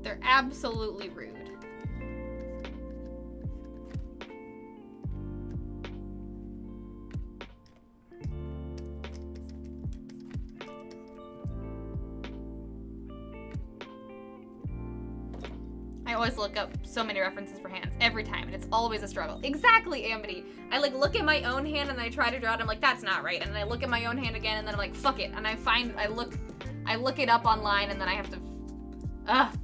They're absolutely rude. I always look up so many references for hands every time, and it's always a struggle. Exactly, Amity. I like look at my own hand and I try to draw it. I'm like, that's not right. And then I look at my own hand again, and then I'm like, fuck it. And I look it up online, and then I have to.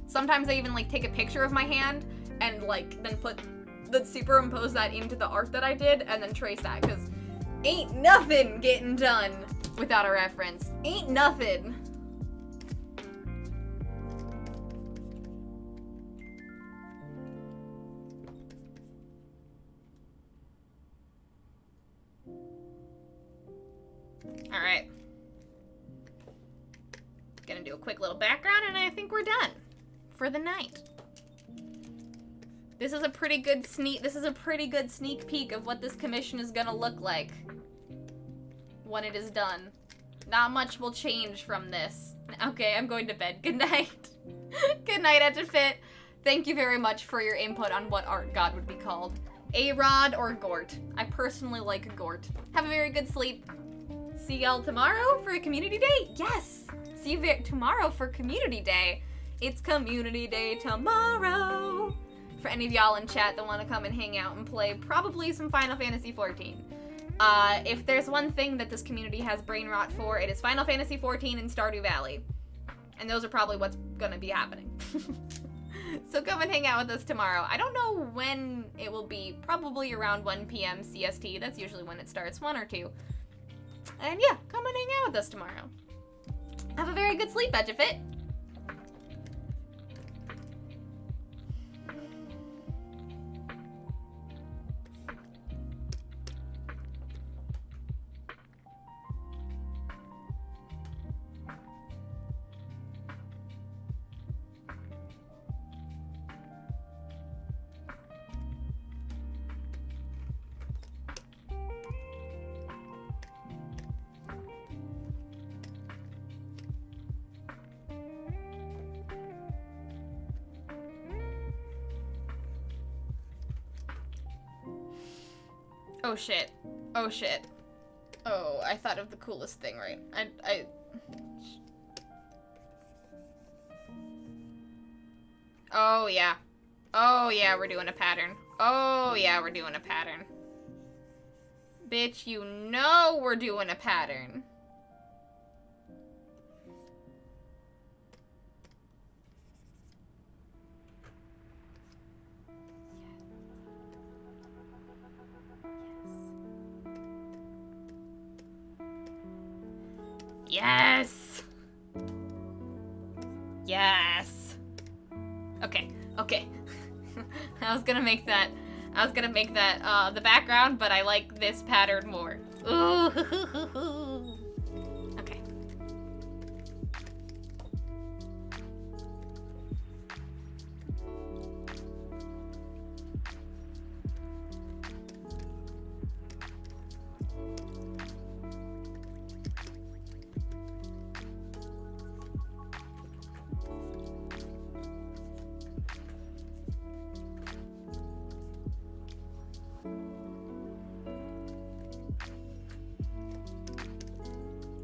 Sometimes I even like take a picture of my hand and like then superimpose that into the art that I did, and then trace that, because ain't nothing getting done without a reference. Ain't nothing. Alright. gonna do a quick little background, and I think we're done for the night. This is a pretty good sneak peek of what this commission is gonna look like when it is done. Not much will change from this. Okay, I'm going to bed. Good night. Good night, Edgefit. Thank you very much for your input on what art god would be called. A-Rod or Gort. I personally like Gort. Have a very good sleep. See y'all tomorrow for a community day? Yes! See you tomorrow for community day. It's community day tomorrow. For any of y'all in chat that want to come and hang out and play probably some Final Fantasy XIV. If there's one thing that this community has brain rot for, it is Final Fantasy XIV and Stardew Valley. And those are probably what's gonna be happening. So come and hang out with us tomorrow. I don't know when it will be. Probably around 1 p.m. CST. That's usually when it starts, 1 or 2. And yeah, come and hang out with us tomorrow. Have a very good sleep, Edgefit. Oh shit. Oh shit. Oh, I thought of the coolest thing, right? Oh yeah. Oh yeah, we're doing a pattern. Oh yeah, we're doing a pattern. Bitch, you know we're doing a pattern. Yes! Yes! Okay, okay. I was gonna make that the background, but I like this pattern more. Ooh. Okay.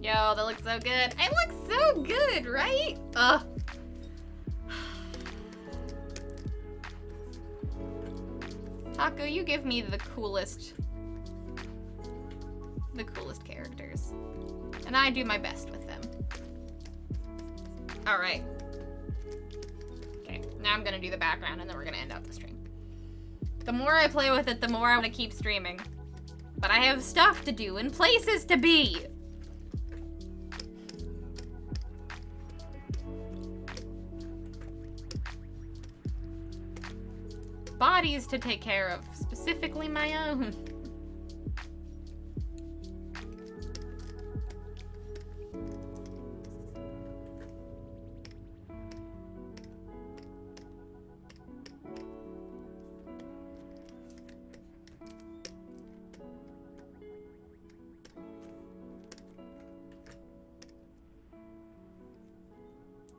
Yo, that looks so good. I look so good, right? Ugh. Taco, you give me the coolest characters. And I do my best with them. Alright. Okay, now I'm gonna do the background and then we're gonna end up the stream. The more I play with it, the more I want to keep streaming. But I have stuff to do and places to be. Bodies to take care of, specifically my own.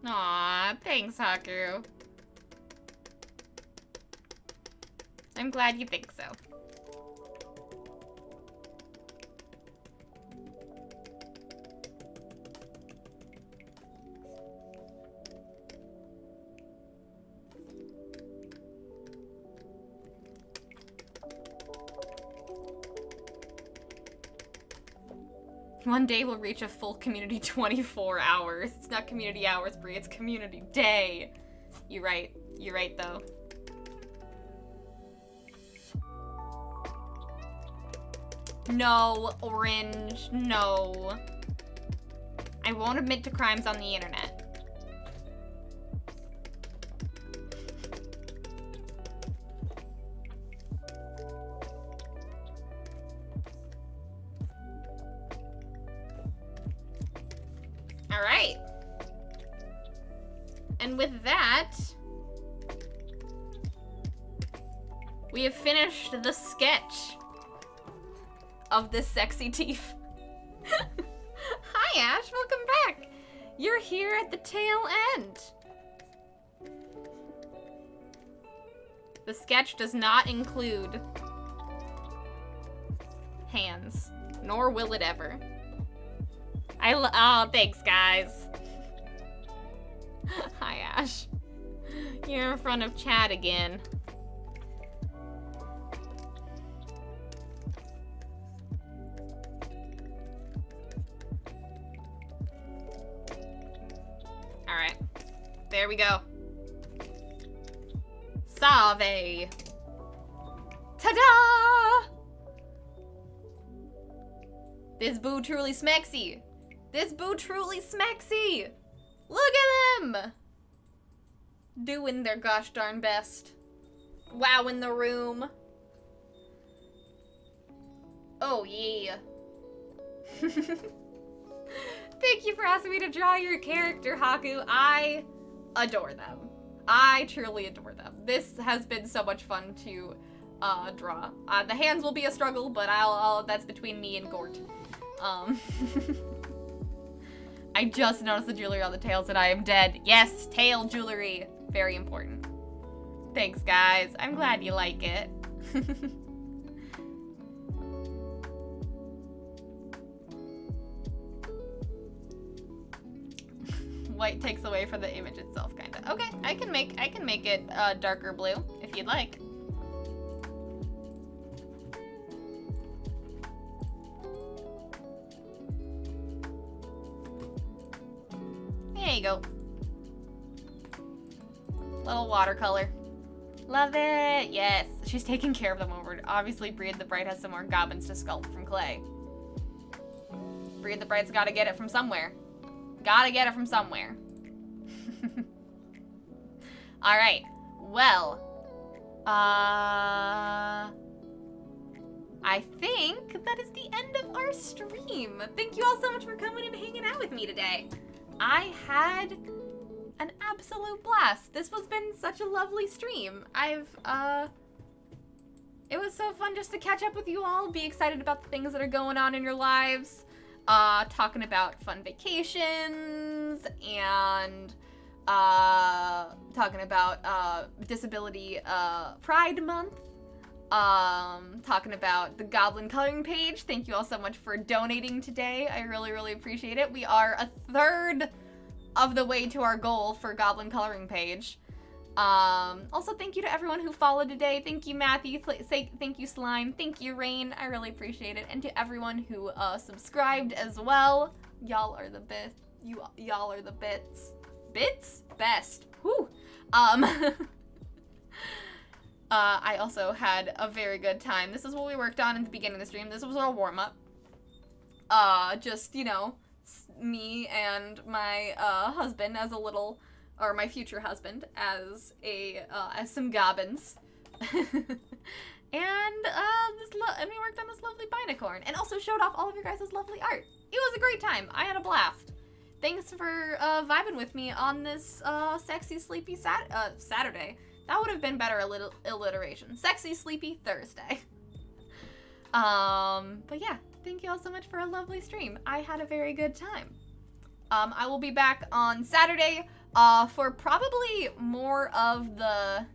Aw, thanks, Haku. I'm glad you think so. One day we'll reach a full community 24 hours. It's not community hours, Brie, it's community day. You're right though. No, Orange, no. I won't admit to crimes on the internet. All right. And with that, we have finished the sketch of this sexy teeth. Hi, Ash. Welcome back. You're here at the tail end. The sketch does not include hands, nor will it ever. Oh, thanks, guys. Hi, Ash. You're in front of chat again. Alright. There we go. Save. Ta-da! This boo truly smexy. This boo truly smexy. Look at them! Doing their gosh darn best. Wow in the room. Oh, yeah. Thank you for asking me to draw your character, Haku. I adore them. I truly adore them. This has been so much fun to draw. The hands will be a struggle, but that's between me and Gort. I just noticed the jewelry on the tails and I am dead. Yes, tail jewelry. Very important. Thanks, guys. I'm glad you like it. White takes away from the image itself, kinda. Okay, I can make it darker blue if you'd like. There you go. Little watercolor. Love it. Yes, she's taking care of them over. Obviously, Breed the Bright has some more goblins to sculpt from clay. Breed the Bright's gotta get it from somewhere. Gotta get it from somewhere. Alright. Well. I think that is the end of our stream. Thank you all so much for coming and hanging out with me today. I had an absolute blast. This has been such a lovely stream. It was so fun just to catch up with you all, be excited about the things that are going on in your lives. Talking about fun vacations and talking about Disability Pride Month. Talking about the Goblin coloring page. Thank you all so much for donating today. I really, really appreciate it. We are a third of the way to our goal for Goblin coloring page. Also, thank you to everyone who followed today. Thank you, Matthew. Thank you, Slime. Thank you, Rain. I really appreciate it. And to everyone who subscribed as well. Y'all are the best. Y'all are the bits. Bits? Best. Whew. I also had a very good time. This is what we worked on at the beginning of the stream. This was our warm-up. Just, you know, me and my husband as a little... or my future husband as some goblins. And we worked on this lovely binacorn and also showed off all of your guys' lovely art. It was a great time. I had a blast. Thanks for vibing with me on this sexy sleepy Saturday. That would have been better alliteration. Sexy sleepy Thursday. But yeah, thank you all so much for a lovely stream. I had a very good time. I will be back on Saturday for probably more of the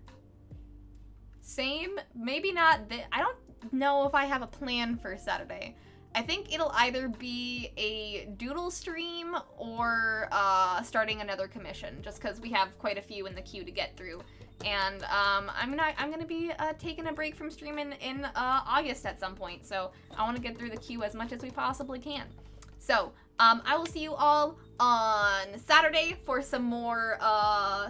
same, maybe not, I don't know if I have a plan for Saturday. I think it'll either be a doodle stream or starting another commission, just because we have quite a few in the queue to get through. And I'm gonna be taking a break from streaming in August at some point, so I want to get through the queue as much as we possibly can. So I will see you all on Saturday for some more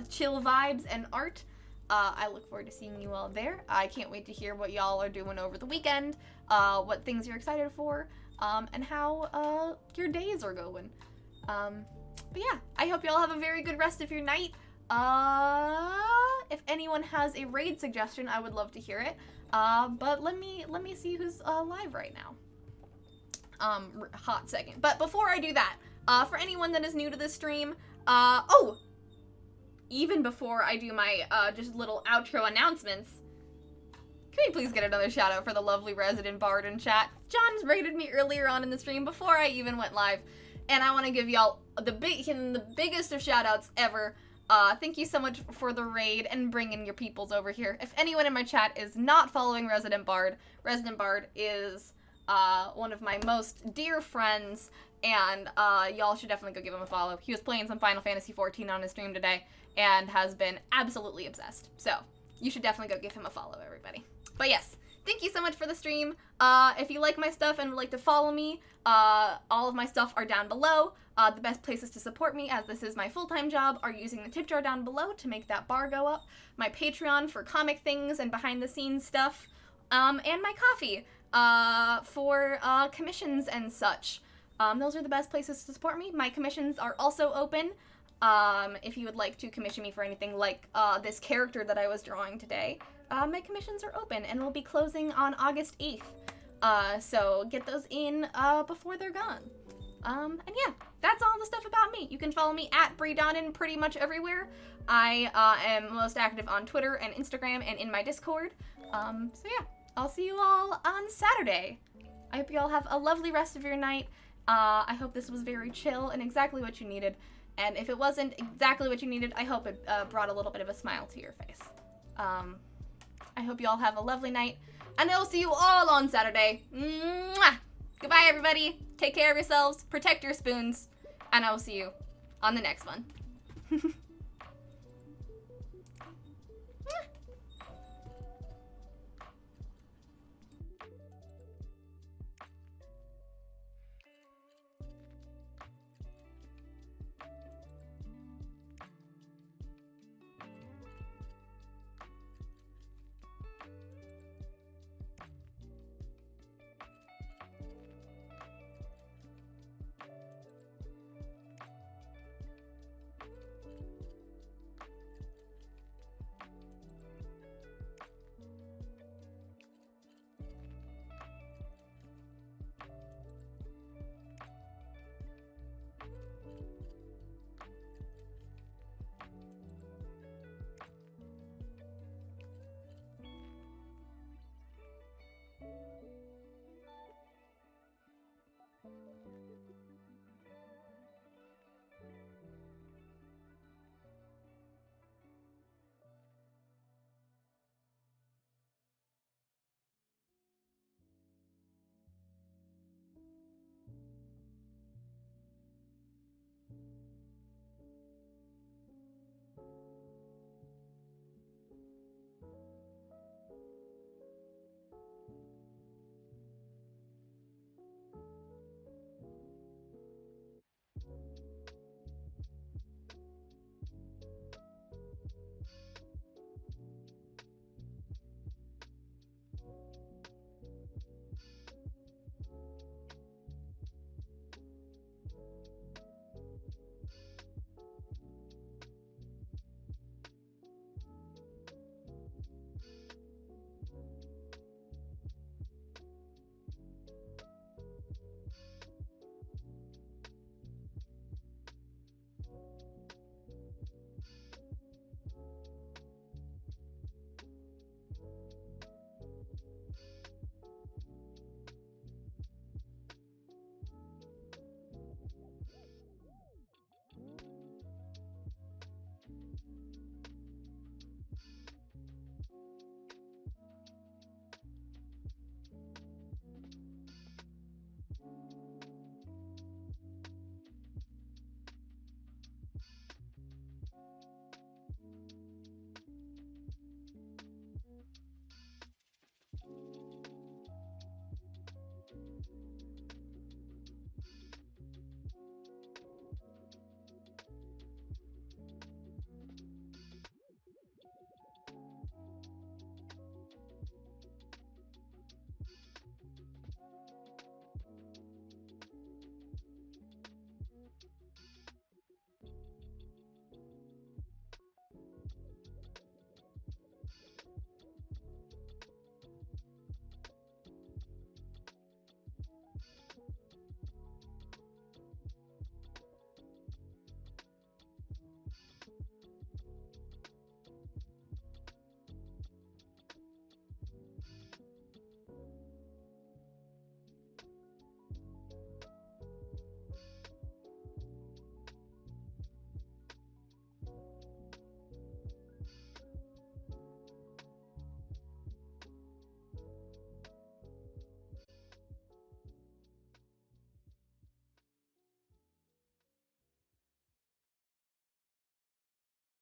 chill vibes and art. I look forward to seeing you all there. I can't wait to hear what y'all are doing over the weekend, what things you're excited for, and how your days are going. But yeah, I hope y'all have a very good rest of your night. If anyone has a raid suggestion, I would love to hear it. But let me see who's live right now. Hot second. But before I do that, for anyone that is new to this stream, oh! even before I do my just little outro announcements, can we please get another shout out for the lovely resident bard in chat? John's rated me earlier on in the stream before I even went live, and I want to give y'all the biggest of shout outs ever. Thank you so much for the raid and bringing your peoples over here. If anyone in my chat is not following Resident Bard is one of my most dear friends, and y'all should definitely go give him a follow. He was playing some Final Fantasy XIV on his stream today and has been absolutely obsessed. So you should definitely go give him a follow, everybody. But yes, thank you so much for the stream. If you like my stuff and would like to follow me, all of my stuff are down below. The best places to support me, as this is my full-time job, are using the tip jar down below to make that bar go up, my Patreon for comic things and behind-the-scenes stuff, and my Ko-fi for commissions and such. Those are the best places to support me. My commissions are also open. If you would like to commission me for anything like this character that I was drawing today, my commissions are open and will be closing on August 8th. So get those in before they're gone. And yeah, that's all the stuff about me. You can follow me at BrieDonin pretty much everywhere. I am most active on Twitter and Instagram and in my Discord. So yeah, I'll see you all on Saturday. I hope you all have a lovely rest of your night. I hope this was very chill and exactly what you needed. And if it wasn't exactly what you needed, I hope it brought a little bit of a smile to your face. I hope you all have a lovely night, and I'll see you all on Saturday. Mwah! Goodbye, everybody. Take care of yourselves, protect your spoons, and I will see you on the next one.